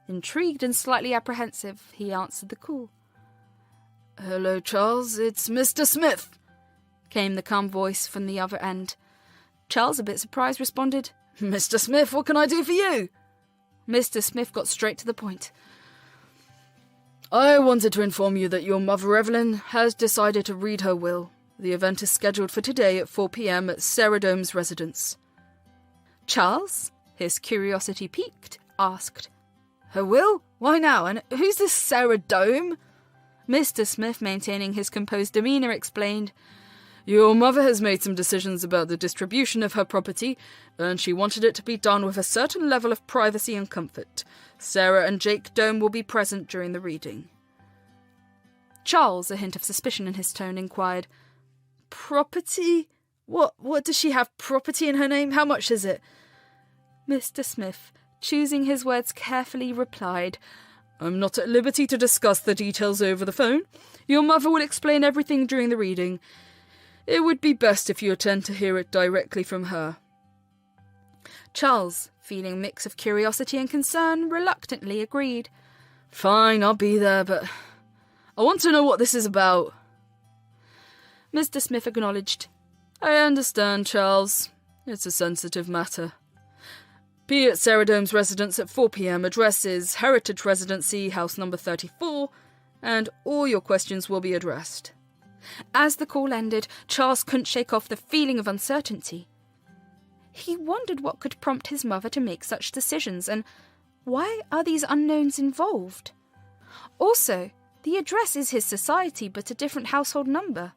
Intrigued and slightly apprehensive, he answered the call. Hello, Charles, it's Mr. Smith, came the calm voice from the other end. Charles, a bit surprised, responded, Mr. Smith, what can I do for you? Mr. Smith got straight to the point. I wanted to inform you that your mother, Evelyn, has decided to read her will. The event is scheduled for today at 4 p.m. at Sarah Dome's residence. Charles, his curiosity piqued, asked, Her will? Why now? And who's this Sarah Dome? Mr. Smith, maintaining his composed demeanour, explained, Your mother has made some decisions about the distribution of her property, and she wanted it to be done with a certain level of privacy and comfort. Sarah and Jake Dome will be present during the reading. Charles, a hint of suspicion in his tone, inquired, Property? What does she have property in her name? How much is it? Mr. Smith, choosing his words carefully, replied, I'm not at liberty to discuss the details over the phone. Your mother will explain everything during the reading. It would be best if you attend to hear it directly from her. Charles, feeling a mix of curiosity and concern, reluctantly agreed. Fine, I'll be there, but I want to know what this is about. Mr. Smith acknowledged. I understand, Charles. It's a sensitive matter. Be at Sarah Dome's residence at 4 p.m. Address is Heritage Residency, house number 34, and all your questions will be addressed. As the call ended, Charles couldn't shake off the feeling of uncertainty. He wondered what could prompt his mother to make such decisions, and why are these unknowns involved? Also, the address is his society, but a different household number.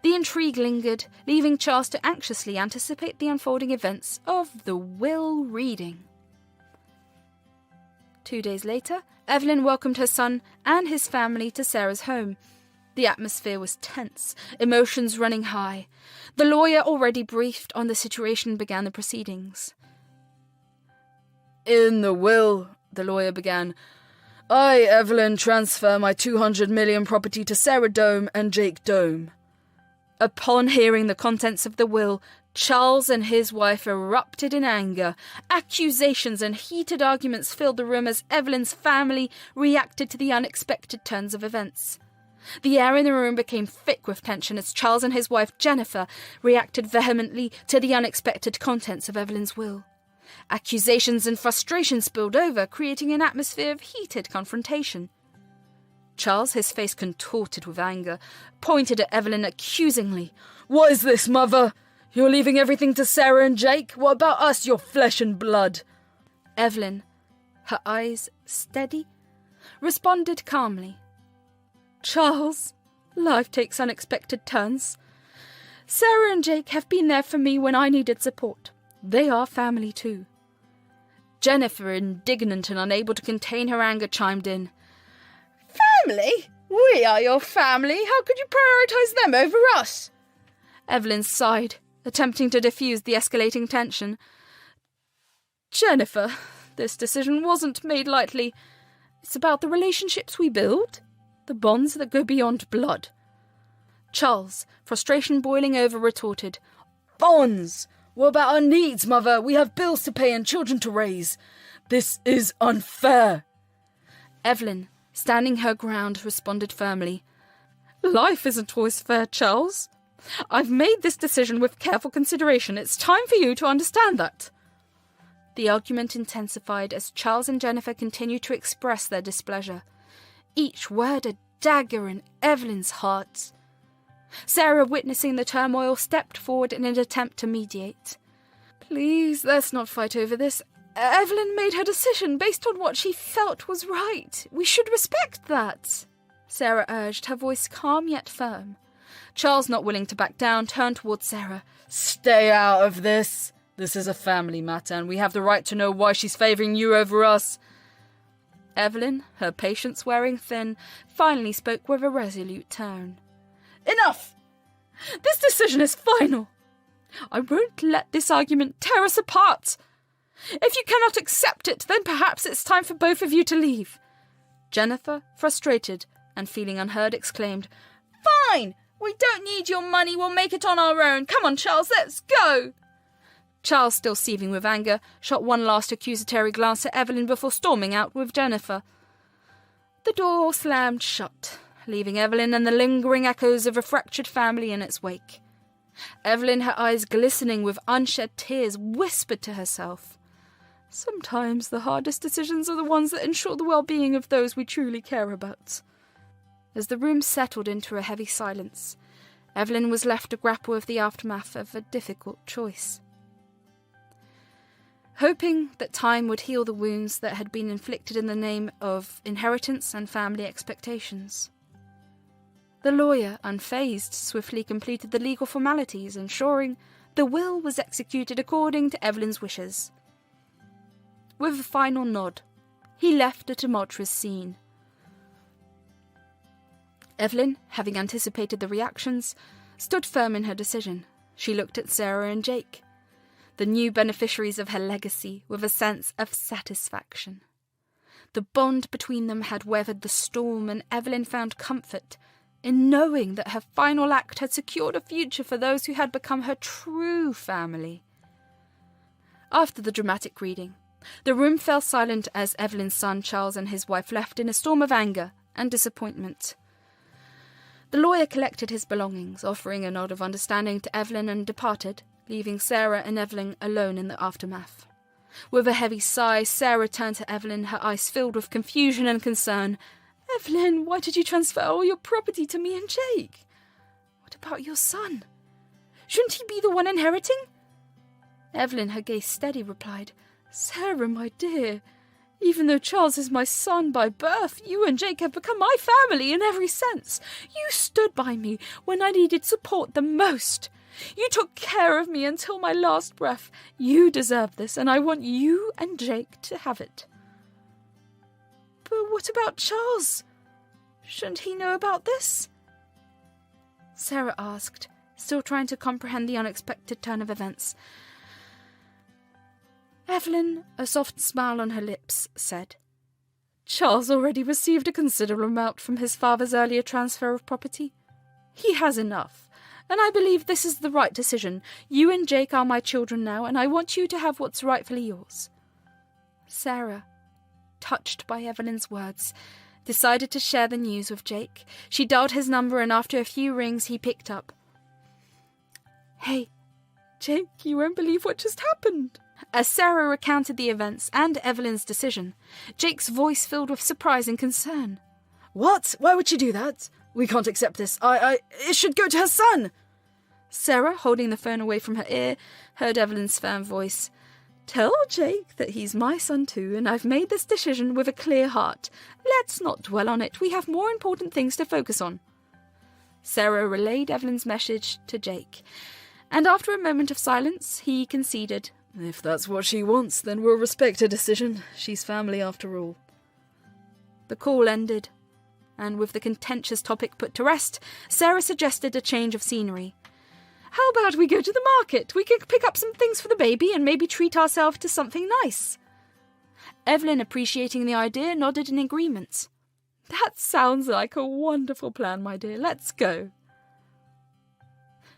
The intrigue lingered, leaving Charles to anxiously anticipate the unfolding events of the will reading. 2 days later, Evelyn welcomed her son and his family to Sarah's home. The atmosphere was tense, emotions running high. The lawyer, already briefed on the situation, began the proceedings. In the will, the lawyer began, I, Evelyn, transfer my 200 million property to Sarah Dome and Jake Dome. Upon hearing the contents of the will, Charles and his wife erupted in anger. Accusations and heated arguments filled the room as Evelyn's family reacted to the unexpected turns of events. The air in the room became thick with tension as Charles and his wife Jennifer reacted vehemently to the unexpected contents of Evelyn's will. Accusations and frustration spilled over, creating an atmosphere of heated confrontation. Charles, his face contorted with anger, pointed at Evelyn accusingly. What is this, mother? You're leaving everything to Sarah and Jake? What about us, your flesh and blood? Evelyn, her eyes steady, responded calmly. Charles, life takes unexpected turns. Sarah and Jake have been there for me when I needed support. They are family too. Jennifer, indignant and unable to contain her anger, chimed in. Family? We are your family. How could you prioritise them over us? Evelyn sighed, attempting to diffuse the escalating tension. Jennifer, this decision wasn't made lightly. It's about the relationships we build, the bonds that go beyond blood. Charles, frustration boiling over, retorted, Bonds! What about our needs, Mother? We have bills to pay and children to raise. This is unfair. Evelyn, standing her ground, responded firmly, Life isn't always fair, Charles. I've made this decision with careful consideration. It's time for you to understand that. The argument intensified as Charles and Jennifer continued to express their displeasure, each word a dagger in Evelyn's heart. Sarah, witnessing the turmoil, stepped forward in an attempt to mediate. Please, let's not fight over this. Evelyn made her decision based on what she felt was right. We should respect that, Sarah urged, her voice calm yet firm. Charles, not willing to back down, turned towards Sarah. Stay out of this. This is a family matter, and we have the right to know why she's favouring you over us. Evelyn, her patience wearing thin, finally spoke with a resolute tone. Enough! This decision is final. I won't let this argument tear us apart. If you cannot accept it, then perhaps it's time for both of you to leave. Jennifer, frustrated and feeling unheard, exclaimed, Fine! We don't need your money. We'll make it on our own. Come on, Charles, let's go. Charles, still seething with anger, shot one last accusatory glance at Evelyn before storming out with Jennifer. The door slammed shut, leaving Evelyn and the lingering echoes of a fractured family in its wake. Evelyn, her eyes glistening with unshed tears, whispered to herself, Sometimes the hardest decisions are the ones that ensure the well-being of those we truly care about. As the room settled into a heavy silence, Evelyn was left to grapple with the aftermath of a difficult choice. Hoping that time would heal the wounds that had been inflicted in the name of inheritance and family expectations, the lawyer, unfazed, swiftly completed the legal formalities, ensuring the will was executed according to Evelyn's wishes. With a final nod, he left the tumultuous scene. Evelyn, having anticipated the reactions, stood firm in her decision. She looked at Sarah and Jake, the new beneficiaries of her legacy, with a sense of satisfaction. The bond between them had weathered the storm, and Evelyn found comfort in knowing that her final act had secured a future for those who had become her true family. After the dramatic reading, the room fell silent as Evelyn's son Charles and his wife left in a storm of anger and disappointment. The lawyer collected his belongings, offering a nod of understanding to Evelyn, and departed, leaving Sarah and Evelyn alone in the aftermath. With a heavy sigh, Sarah turned to Evelyn, her eyes filled with confusion and concern. Evelyn, why did you transfer all your property to me and Jake? What about your son? Shouldn't he be the one inheriting? Evelyn, her gaze steady, replied, Sarah, my dear, even though Charles is my son by birth, you and Jake have become my family in every sense. You stood by me when I needed support the most. You took care of me until my last breath. You deserve this, and I want you and Jake to have it. But what about Charles? Shouldn't he know about this? Sarah asked, still trying to comprehend the unexpected turn of events. Evelyn, a soft smile on her lips, said, Charles already received a considerable amount from his father's earlier transfer of property. He has enough, and I believe this is the right decision. You and Jake are my children now, and I want you to have what's rightfully yours. Sarah, touched by Evelyn's words, decided to share the news with Jake. She dialed his number, and after a few rings, he picked up. Hey, Jake, you won't believe what just happened. As Sarah recounted the events and Evelyn's decision, Jake's voice filled with surprise and concern. What? Why would she do that? We can't accept this. It should go to her son. Sarah, holding the phone away from her ear, heard Evelyn's firm voice. Tell Jake that he's my son too, and I've made this decision with a clear heart. Let's not dwell on it. We have more important things to focus on. Sarah relayed Evelyn's message to Jake, and after a moment of silence, he conceded. If that's what she wants, then we'll respect her decision. She's family after all. The call ended, and with the contentious topic put to rest, Sarah suggested a change of scenery. How about we go to the market? We could pick up some things for the baby and maybe treat ourselves to something nice. Evelyn, appreciating the idea, nodded in agreement. "That sounds like a wonderful plan, my dear. Let's go."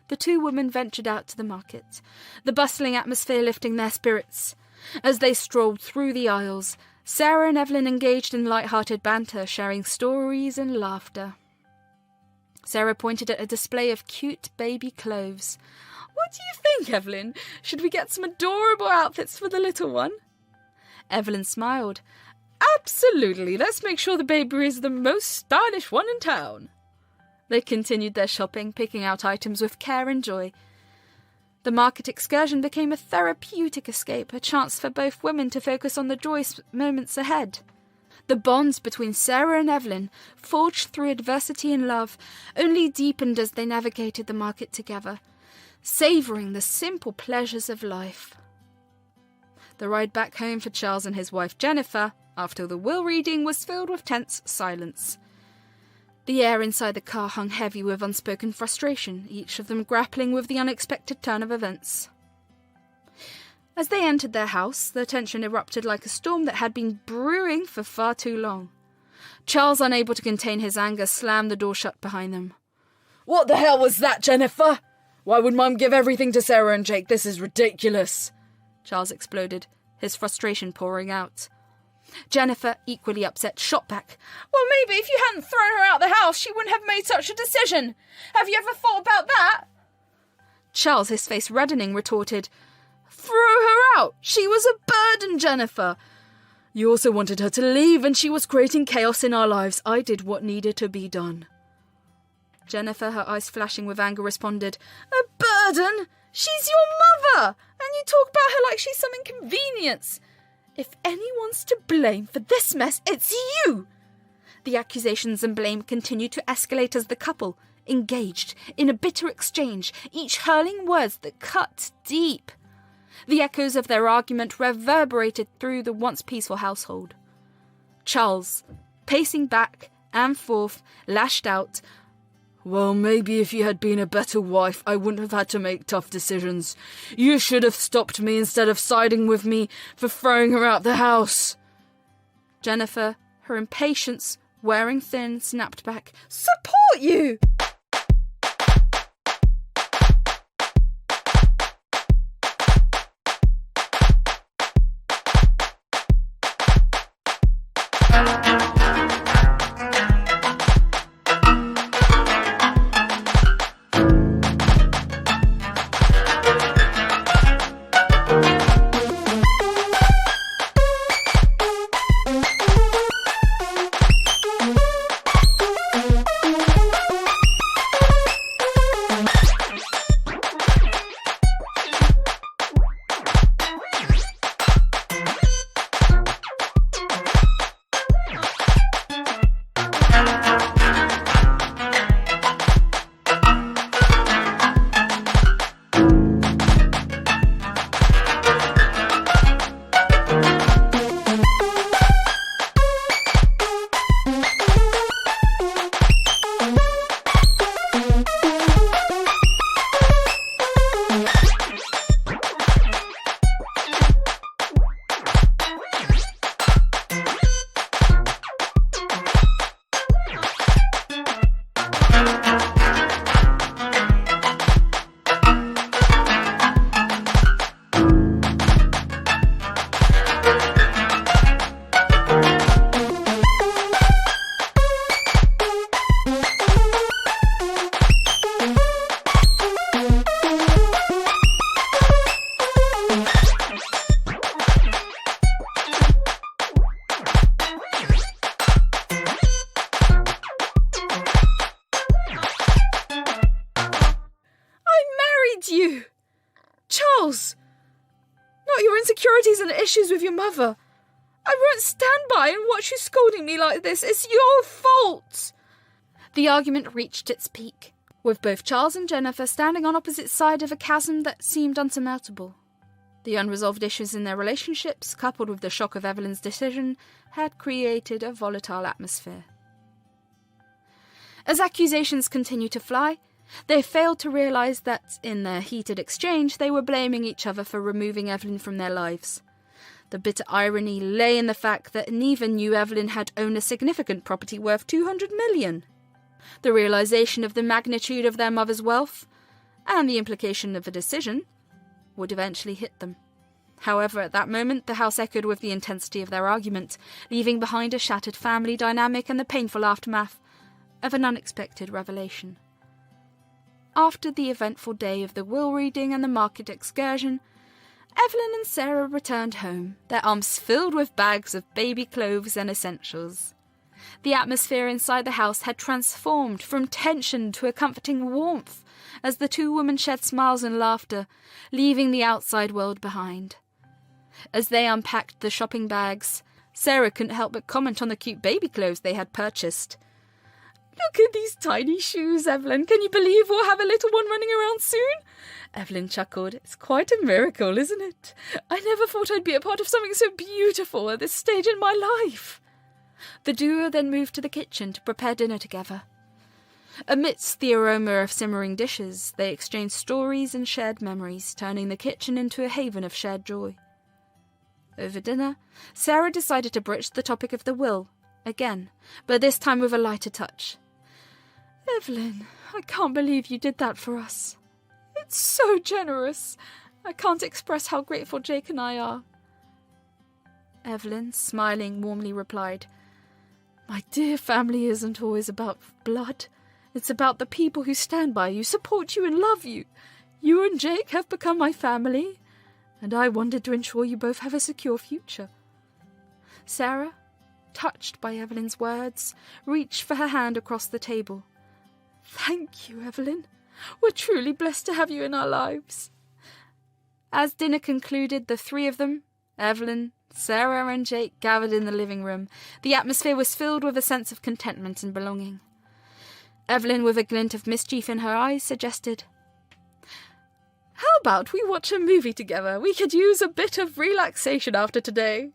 The two women ventured out to the market, the bustling atmosphere lifting their spirits. As they strolled through the aisles, Sarah and Evelyn engaged in light-hearted banter, sharing stories and laughter. Sarah pointed at a display of cute baby clothes. "What do you think, Evelyn? Should we get some adorable outfits for the little one?" Evelyn smiled. "Absolutely. Let's make sure the baby is the most stylish one in town." They continued their shopping, picking out items with care and joy. The market excursion became a therapeutic escape, a chance for both women to focus on the joyous moments ahead. The bonds between Sarah and Evelyn, forged through adversity and love, only deepened as they navigated the market together, savouring the simple pleasures of life. The ride back home for Charles and his wife Jennifer, after the will reading, was filled with tense silence. The air inside the car hung heavy with unspoken frustration, each of them grappling with the unexpected turn of events. As they entered their house, the tension erupted like a storm that had been brewing for far too long. Charles, unable to contain his anger, slammed the door shut behind them. What the hell was that, Jennifer? Why would Mum give everything to Sarah and Jake? This is ridiculous. Charles exploded, his frustration pouring out. Jennifer, equally upset, shot back. "Well, maybe if you hadn't thrown her out the house, she wouldn't have made such a decision. Have you ever thought about that?" Charles, his face reddening, retorted, "Throw her out! She was a burden, Jennifer! You also wanted her to leave, and she was creating chaos in our lives. I did what needed to be done." Jennifer, her eyes flashing with anger, responded, "A burden? She's your mother, and you talk about her like she's some inconvenience. If anyone's to blame for this mess, it's you!" The accusations and blame continued to escalate as the couple engaged in a bitter exchange, each hurling words that cut deep. The echoes of their argument reverberated through the once peaceful household. Charles, pacing back and forth, lashed out, "Well, maybe if you had been a better wife, I wouldn't have had to make tough decisions. You should have stopped me instead of siding with me for throwing her out the house." Jennifer, her impatience wearing thin, snapped back, "Support you!" You! Charles! Not your insecurities and issues with your mother. I won't stand by and watch you scolding me like this. It's your fault! The argument reached its peak, with both Charles and Jennifer standing on opposite sides of a chasm that seemed unsurmountable. The unresolved issues in their relationships, coupled with the shock of Evelyn's decision, had created a volatile atmosphere. As accusations continued to fly, they failed to realise that, in their heated exchange, they were blaming each other for removing Evelyn from their lives. The bitter irony lay in the fact that Neva knew Evelyn had owned a significant property worth 200 million. The realization of the magnitude of their mother's wealth, and the implication of a decision, would eventually hit them. However, at that moment, the house echoed with the intensity of their argument, leaving behind a shattered family dynamic and the painful aftermath of an unexpected revelation. After the eventful day of the will reading and the market excursion, Evelyn and Sarah returned home, their arms filled with bags of baby clothes and essentials. The atmosphere inside the house had transformed from tension to a comforting warmth as the two women shared smiles and laughter, leaving the outside world behind. As they unpacked the shopping bags, Sarah couldn't help but comment on the cute baby clothes they had purchased. "Look at these tiny shoes, Evelyn. Can you believe we'll have a little one running around soon?" Evelyn chuckled. "It's quite a miracle, isn't it? I never thought I'd be a part of something so beautiful at this stage in my life." The duo then moved to the kitchen to prepare dinner together. Amidst the aroma of simmering dishes, they exchanged stories and shared memories, turning the kitchen into a haven of shared joy. Over dinner, Sarah decided to broach the topic of the will, again, but this time with a lighter touch. "Evelyn, I can't believe you did that for us. It's so generous. I can't express how grateful Jake and I are." Evelyn, smiling, warmly replied, "My dear, family isn't always about blood. It's about the people who stand by you, support you, and love you. You and Jake have become my family, and I wanted to ensure you both have a secure future." Sarah, touched by Evelyn's words, reached for her hand across the table. "Thank you, Evelyn. We're truly blessed to have you in our lives." As dinner concluded, the three of them, Evelyn, Sarah and Jake, gathered in the living room. The atmosphere was filled with a sense of contentment and belonging. Evelyn, with a glint of mischief in her eyes, suggested, "How about we watch a movie together? We could use a bit of relaxation after today."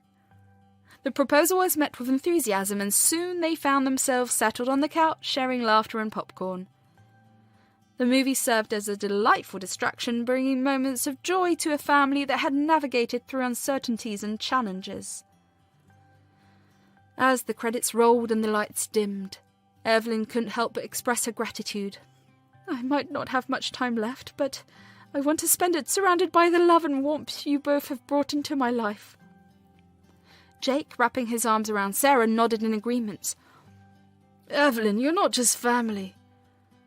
The proposal was met with enthusiasm, and soon they found themselves settled on the couch, sharing laughter and popcorn. The movie served as a delightful distraction, bringing moments of joy to a family that had navigated through uncertainties and challenges. As the credits rolled and the lights dimmed, Evelyn couldn't help but express her gratitude. "I might not have much time left, but I want to spend it surrounded by the love and warmth you both have brought into my life." Jake, wrapping his arms around Sarah, nodded in agreement. "Evelyn, you're not just family.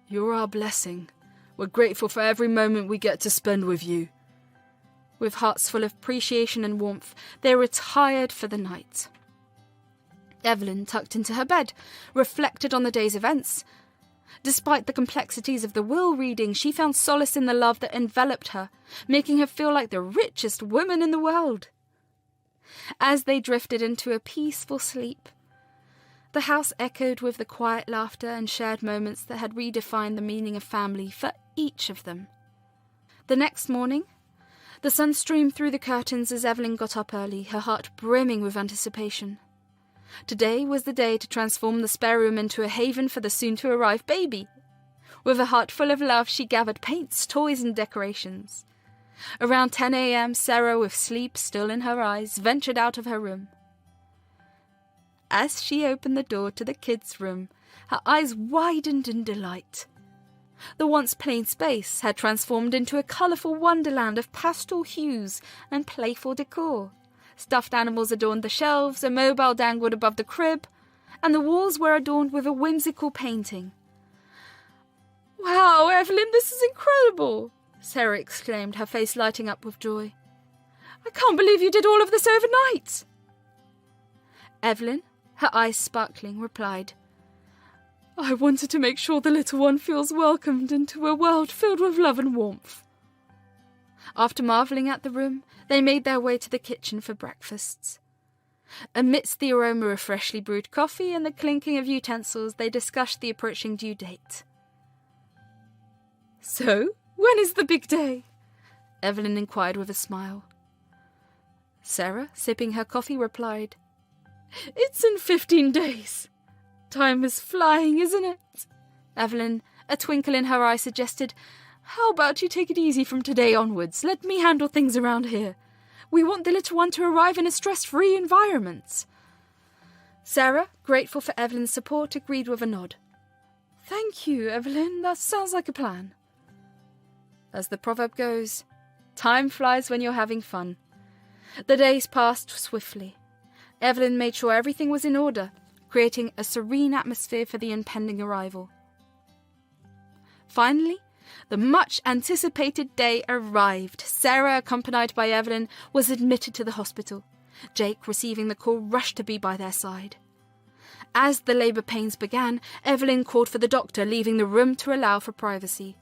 You're our blessing. We're grateful for every moment we get to spend with you." With hearts full of appreciation and warmth, they retired for the night. Evelyn, tucked into her bed, reflected on the day's events. Despite the complexities of the will reading, she found solace in the love that enveloped her, making her feel like the richest woman in the world. As they drifted into a peaceful sleep, the house echoed with the quiet laughter and shared moments that had redefined the meaning of family for each of them. The next morning, the sun streamed through the curtains as Evelyn got up early, her heart brimming with anticipation. Today was the day to transform the spare room into a haven for the soon-to-arrive baby. With a heart full of love, she gathered paints, toys, and decorations. Around 10 a.m., Sarah, with sleep still in her eyes, ventured out of her room. As she opened the door to the kids' room, her eyes widened in delight. The once plain space had transformed into a colourful wonderland of pastel hues and playful decor. Stuffed animals adorned the shelves, a mobile dangled above the crib, and the walls were adorned with a whimsical painting. "Wow, Evelyn, this is incredible!" Sarah exclaimed, her face lighting up with joy. "I can't believe you did all of this overnight!" Evelyn, her eyes sparkling, replied, "I wanted to make sure the little one feels welcomed into a world filled with love and warmth." After marvelling at the room, they made their way to the kitchen for breakfasts. Amidst the aroma of freshly brewed coffee and the clinking of utensils, they discussed the approaching due date. "So, when is the big day?" Evelyn inquired with a smile. Sarah, sipping her coffee, replied, "It's in 15 days. Time is flying, isn't it?" Evelyn, a twinkle in her eye, suggested, "How about you take it easy from today onwards? Let me handle things around here. We want the little one to arrive in a stress-free environment. Sarah, grateful for Evelyn's support, agreed with a nod. Thank you, Evelyn. That sounds like a plan. As the proverb goes, time flies when you're having fun. The days passed swiftly. Evelyn made sure everything was in order, creating a serene atmosphere for the impending arrival. Finally, the much-anticipated day arrived. Sarah, accompanied by Evelyn, was admitted to the hospital. Jake, receiving the call, rushed to be by their side. As the labour pains began, Evelyn called for the doctor, leaving the room to allow for privacy.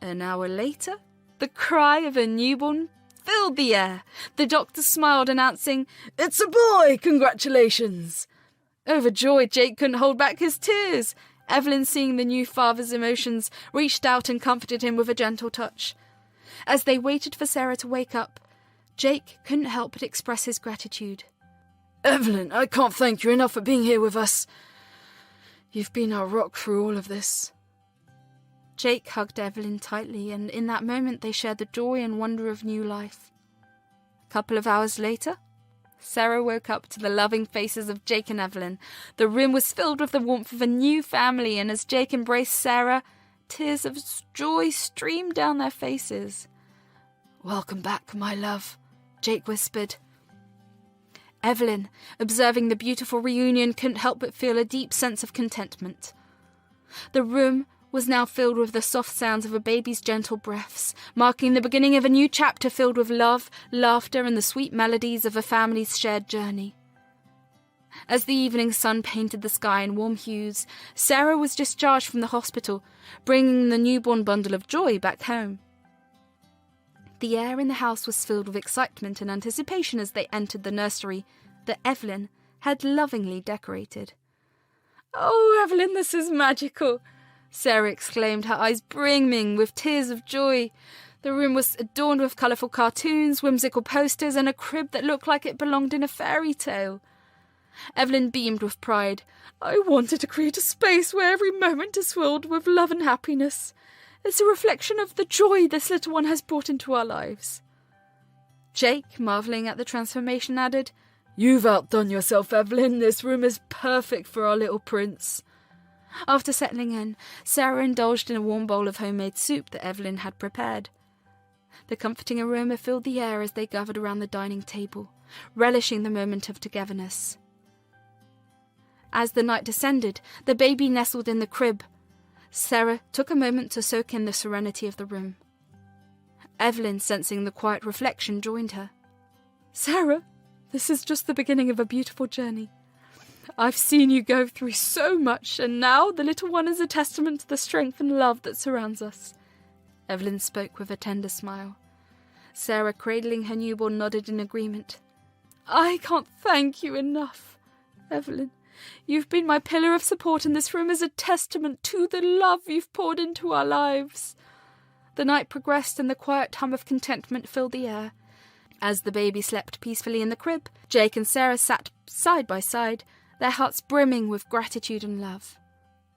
An hour later, the cry of a newborn filled the air. The doctor smiled, announcing, "It's a boy! Congratulations!" Overjoyed, Jake couldn't hold back his tears. Evelyn, seeing the new father's emotions, reached out and comforted him with a gentle touch. As they waited for Sarah to wake up, Jake couldn't help but express his gratitude. "Evelyn, I can't thank you enough for being here with us. You've been our rock through all of this." Jake hugged Evelyn tightly, and in that moment they shared the joy and wonder of new life. A couple of hours later, Sarah woke up to the loving faces of Jake and Evelyn. The room was filled with the warmth of a new family, and as Jake embraced Sarah, tears of joy streamed down their faces. "Welcome back, my love," Jake whispered. Evelyn, observing the beautiful reunion, couldn't help but feel a deep sense of contentment. The room was now filled with the soft sounds of a baby's gentle breaths, marking the beginning of a new chapter filled with love, laughter, and the sweet melodies of a family's shared journey. As the evening sun painted the sky in warm hues, Sarah was discharged from the hospital, bringing the newborn bundle of joy back home. The air in the house was filled with excitement and anticipation as they entered the nursery that Evelyn had lovingly decorated. "Oh, Evelyn, this is magical!" Sarah exclaimed, her eyes brimming with tears of joy. The room was adorned with colourful cartoons, whimsical posters, and a crib that looked like it belonged in a fairy tale. Evelyn beamed with pride. "I wanted to create a space where every moment is filled with love and happiness. It's a reflection of the joy this little one has brought into our lives." Jake, marvelling at the transformation, added, "You've outdone yourself, Evelyn. This room is perfect for our little prince." After settling in, Sarah indulged in a warm bowl of homemade soup that Evelyn had prepared. The comforting aroma filled the air as they gathered around the dining table, relishing the moment of togetherness. As the night descended, the baby nestled in the crib. Sarah took a moment to soak in the serenity of the room. Evelyn, sensing the quiet reflection, joined her. "Sarah, this is just the beginning of a beautiful journey. I've seen you go through so much, and now the little one is a testament to the strength and love that surrounds us." Evelyn spoke with a tender smile. Sarah, cradling her newborn, nodded in agreement. "I can't thank you enough, Evelyn. You've been my pillar of support, and this room is a testament to the love you've poured into our lives." The night progressed, and the quiet hum of contentment filled the air. As the baby slept peacefully in the crib, Jake and Sarah sat side by side, their hearts brimming with gratitude and love.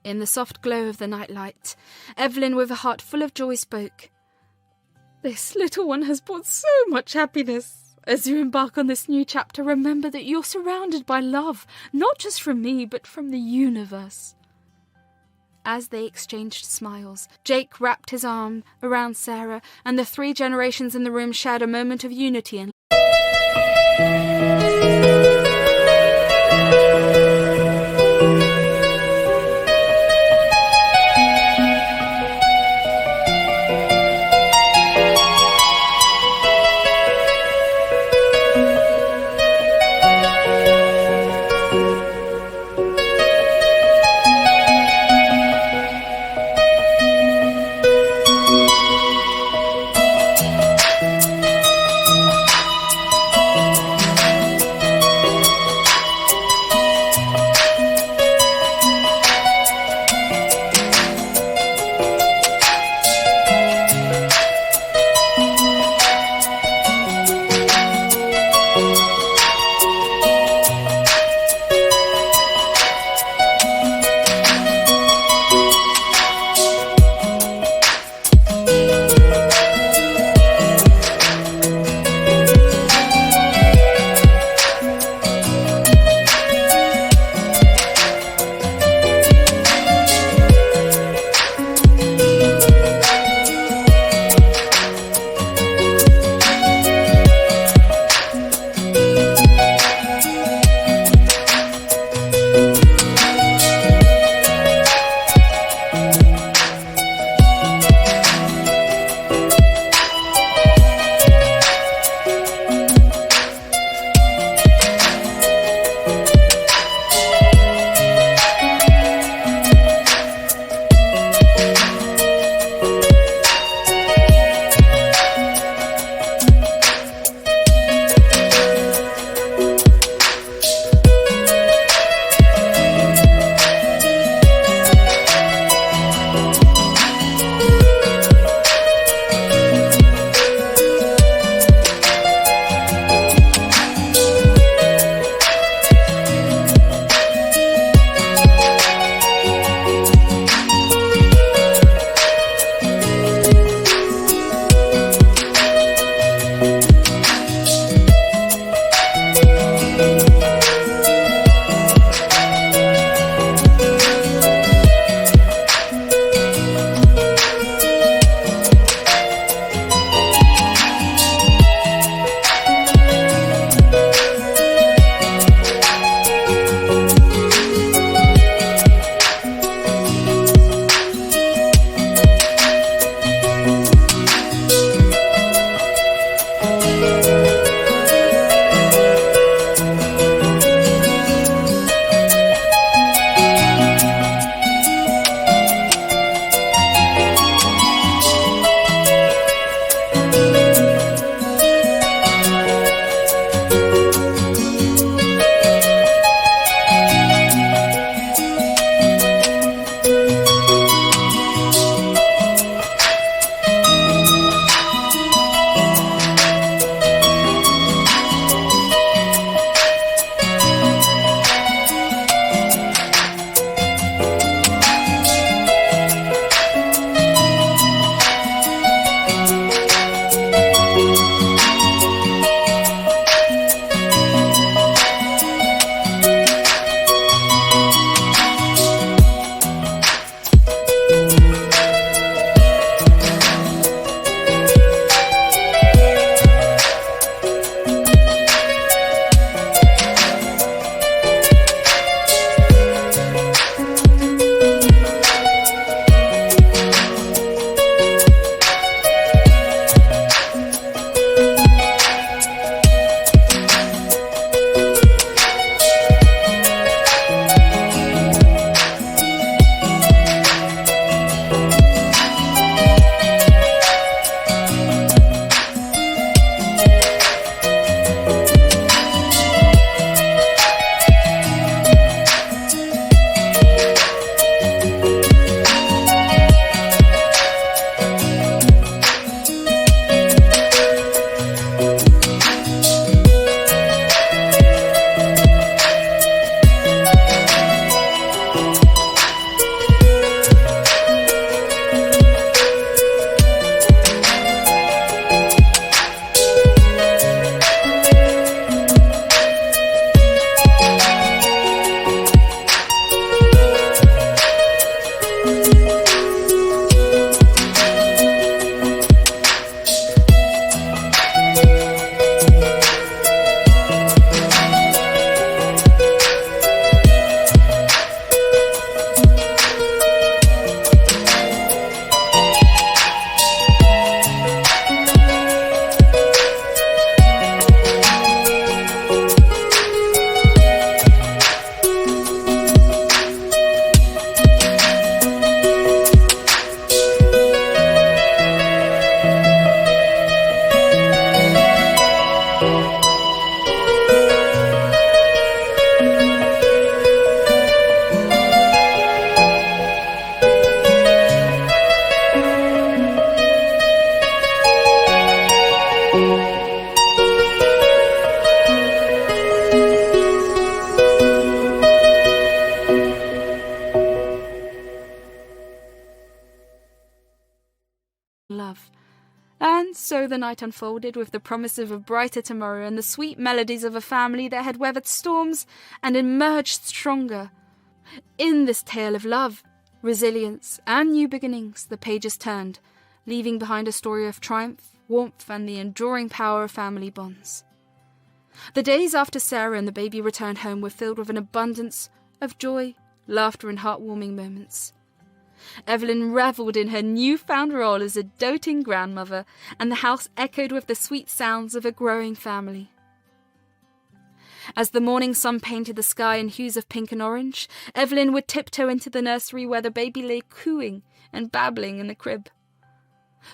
In the soft glow of the nightlight, Evelyn, with a heart full of joy, spoke. "This little one has brought so much happiness. As you embark on this new chapter, remember that you're surrounded by love, not just from me, but from the universe." As they exchanged smiles, Jake wrapped his arm around Sarah, and the 3 generations in the room shared a moment of unity and so the night unfolded, with the promise of a brighter tomorrow and the sweet melodies of a family that had weathered storms and emerged stronger. In this tale of love, resilience, and new beginnings, the pages turned, leaving behind a story of triumph, warmth, and the enduring power of family bonds. The days after Sarah and the baby returned home were filled with an abundance of joy, laughter, and heartwarming moments. Evelyn revelled in her newfound role as a doting grandmother, and the house echoed with the sweet sounds of a growing family. As the morning sun painted the sky in hues of pink and orange, Evelyn would tiptoe into the nursery where the baby lay cooing and babbling in the crib.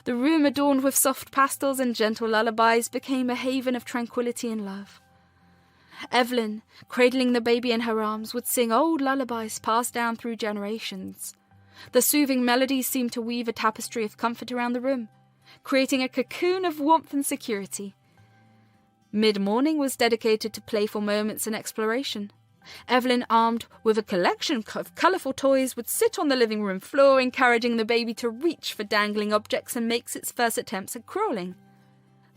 The room, adorned with soft pastels and gentle lullabies, became a haven of tranquility and love. Evelyn, cradling the baby in her arms, would sing old lullabies passed down through generations. The soothing melodies seemed to weave a tapestry of comfort around the room, creating a cocoon of warmth and security. Mid-morning was dedicated to playful moments and exploration. Evelyn, armed with a collection of colourful toys, would sit on the living room floor, encouraging the baby to reach for dangling objects and make its first attempts at crawling.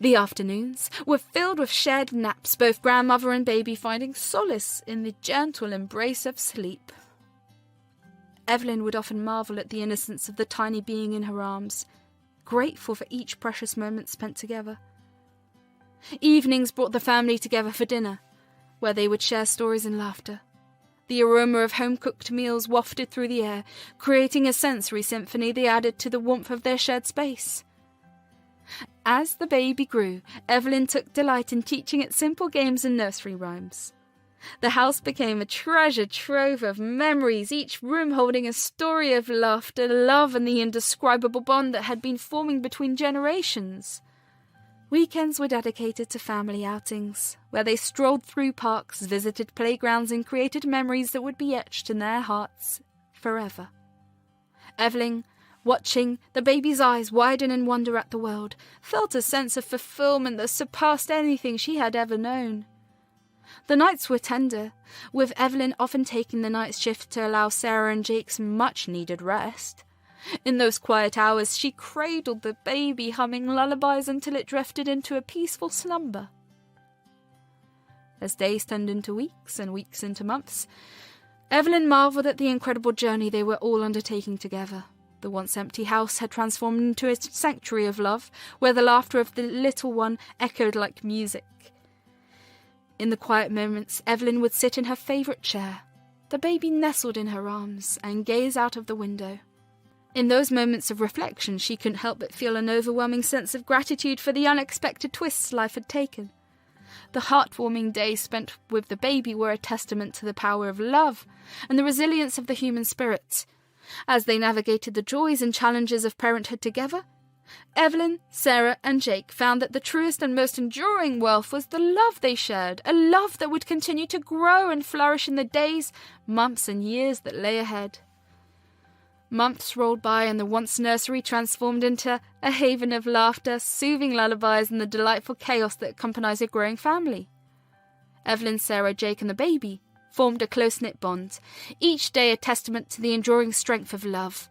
The afternoons were filled with shared naps, both grandmother and baby finding solace in the gentle embrace of sleep. Evelyn would often marvel at the innocence of the tiny being in her arms, grateful for each precious moment spent together. Evenings brought the family together for dinner, where they would share stories and laughter. The aroma of home-cooked meals wafted through the air, creating a sensory symphony that added to the warmth of their shared space. As the baby grew, Evelyn took delight in teaching it simple games and nursery rhymes. The house became a treasure trove of memories, each room holding a story of laughter, love, and the indescribable bond that had been forming between generations. Weekends were dedicated to family outings, where they strolled through parks, visited playgrounds, and created memories that would be etched in their hearts forever. Evelyn, watching the baby's eyes widen in wonder at the world, felt a sense of fulfillment that surpassed anything she had ever known. The nights were tender, with Evelyn often taking the night shift to allow Sarah and Jake's much-needed rest. In those quiet hours, she cradled the baby, humming lullabies until it drifted into a peaceful slumber. As days turned into weeks and weeks into months, Evelyn marvelled at the incredible journey they were all undertaking together. The once empty house had transformed into a sanctuary of love, where the laughter of the little one echoed like music. In the quiet moments, Evelyn would sit in her favourite chair, the baby nestled in her arms, and gaze out of the window. In those moments of reflection, she couldn't help but feel an overwhelming sense of gratitude for the unexpected twists life had taken. The heartwarming days spent with the baby were a testament to the power of love and the resilience of the human spirit. As they navigated the joys and challenges of parenthood together, Evelyn, Sarah, and Jake found that the truest and most enduring wealth was the love they shared, a love that would continue to grow and flourish in the days, months, and years that lay ahead. Months rolled by, and the once nursery transformed into a haven of laughter, soothing lullabies, and the delightful chaos that accompanies a growing family. Evelyn, Sarah, Jake, and the baby formed a close-knit bond, each day a testament to the enduring strength of love.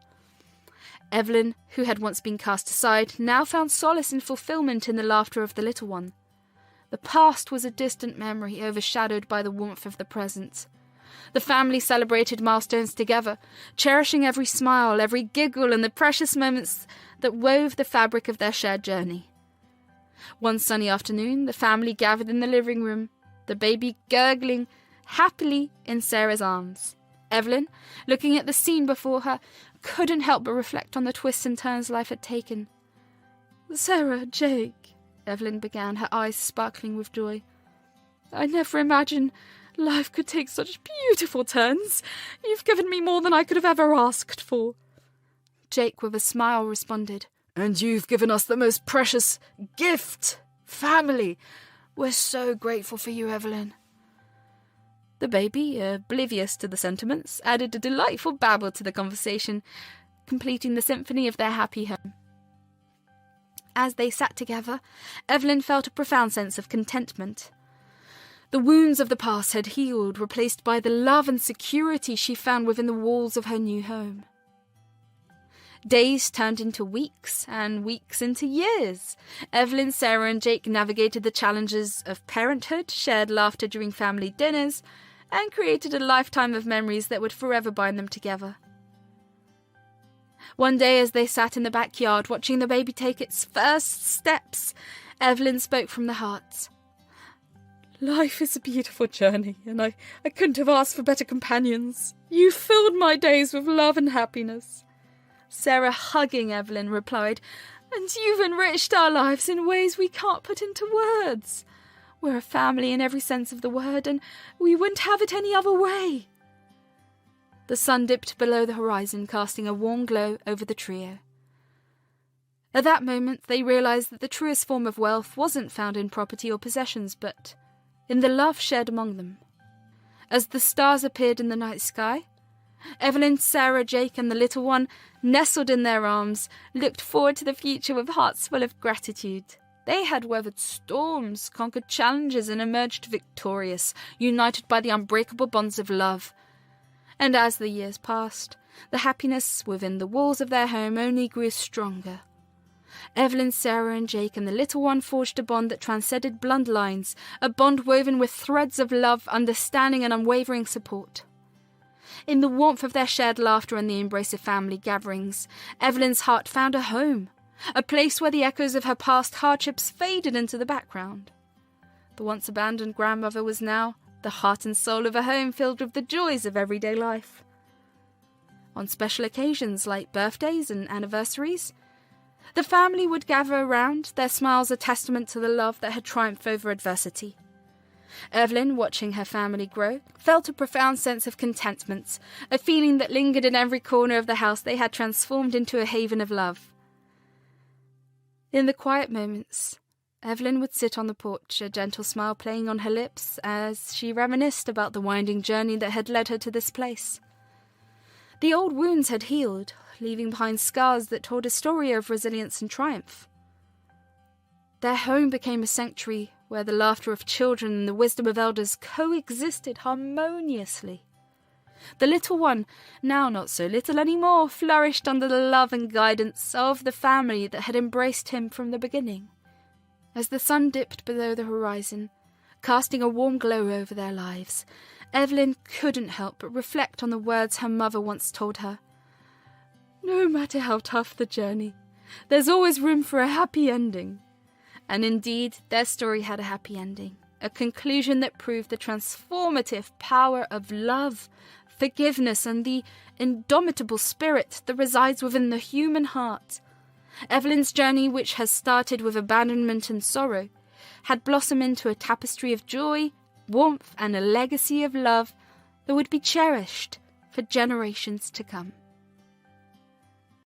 Evelyn, who had once been cast aside, now found solace and fulfillment in the laughter of the little one. The past was a distant memory, overshadowed by the warmth of the present. The family celebrated milestones together, cherishing every smile, every giggle, and the precious moments that wove the fabric of their shared journey. One sunny afternoon, the family gathered in the living room, the baby gurgling happily in Sarah's arms. Evelyn, looking at the scene before her, couldn't help but reflect on the twists and turns life had taken. "Sarah, Jake," Evelyn began, her eyes sparkling with joy. "I never imagined life could take such beautiful turns. You've given me more than I could have ever asked for." Jake, with a smile, responded, "And you've given us the most precious gift, family. We're so grateful for you, Evelyn." The baby, oblivious to the sentiments, added a delightful babble to the conversation, completing the symphony of their happy home. As they sat together, Evelyn felt a profound sense of contentment. The wounds of the past had healed, replaced by the love and security she found within the walls of her new home. Days turned into weeks, and weeks into years. Evelyn, Sarah, and Jake navigated the challenges of parenthood, shared laughter during family dinners, and created a lifetime of memories that would forever bind them together. One day, as they sat in the backyard watching the baby take its first steps, Evelyn spoke from the heart. Life is a beautiful journey, and I couldn't have asked for better companions. You filled my days with love and happiness. Sarah, hugging Evelyn, replied, And you've enriched our lives in ways we can't put into words. We're a family in every sense of the word, and we wouldn't have it any other way. The sun dipped below the horizon, casting a warm glow over the trio. At that moment, they realised that the truest form of wealth wasn't found in property or possessions, but in the love shared among them. As the stars appeared in the night sky, Evelyn, Sarah, Jake, and the little one, nestled in their arms, looked forward to the future with hearts full of gratitude. They had weathered storms, conquered challenges, and emerged victorious, united by the unbreakable bonds of love. And as the years passed, the happiness within the walls of their home only grew stronger. Evelyn, Sarah, and Jake and the little one forged a bond that transcended bloodlines, a bond woven with threads of love, understanding, and unwavering support. In the warmth of their shared laughter and the embrace of family gatherings, Evelyn's heart found a home, a place where the echoes of her past hardships faded into the background. The once abandoned grandmother was now the heart and soul of a home filled with the joys of everyday life. On special occasions like birthdays and anniversaries, the family would gather around, their smiles a testament to the love that had triumphed over adversity. Evelyn, watching her family grow, felt a profound sense of contentment, a feeling that lingered in every corner of the house they had transformed into a haven of love. In the quiet moments, Evelyn would sit on the porch, a gentle smile playing on her lips as she reminisced about the winding journey that had led her to this place. The old wounds had healed, leaving behind scars that told a story of resilience and triumph. Their home became a sanctuary where the laughter of children and the wisdom of elders coexisted harmoniously. The little one, now not so little anymore, flourished under the love and guidance of the family that had embraced him from the beginning. As the sun dipped below the horizon, casting a warm glow over their lives, Evelyn couldn't help but reflect on the words her mother once told her. No matter how tough the journey, there's always room for a happy ending. And indeed, their story had a happy ending, a conclusion that proved the transformative power of love, forgiveness, and the indomitable spirit that resides within the human heart. Evelyn's journey, which has started with abandonment and sorrow, had blossomed into a tapestry of joy, warmth, and a legacy of love that would be cherished for generations to come.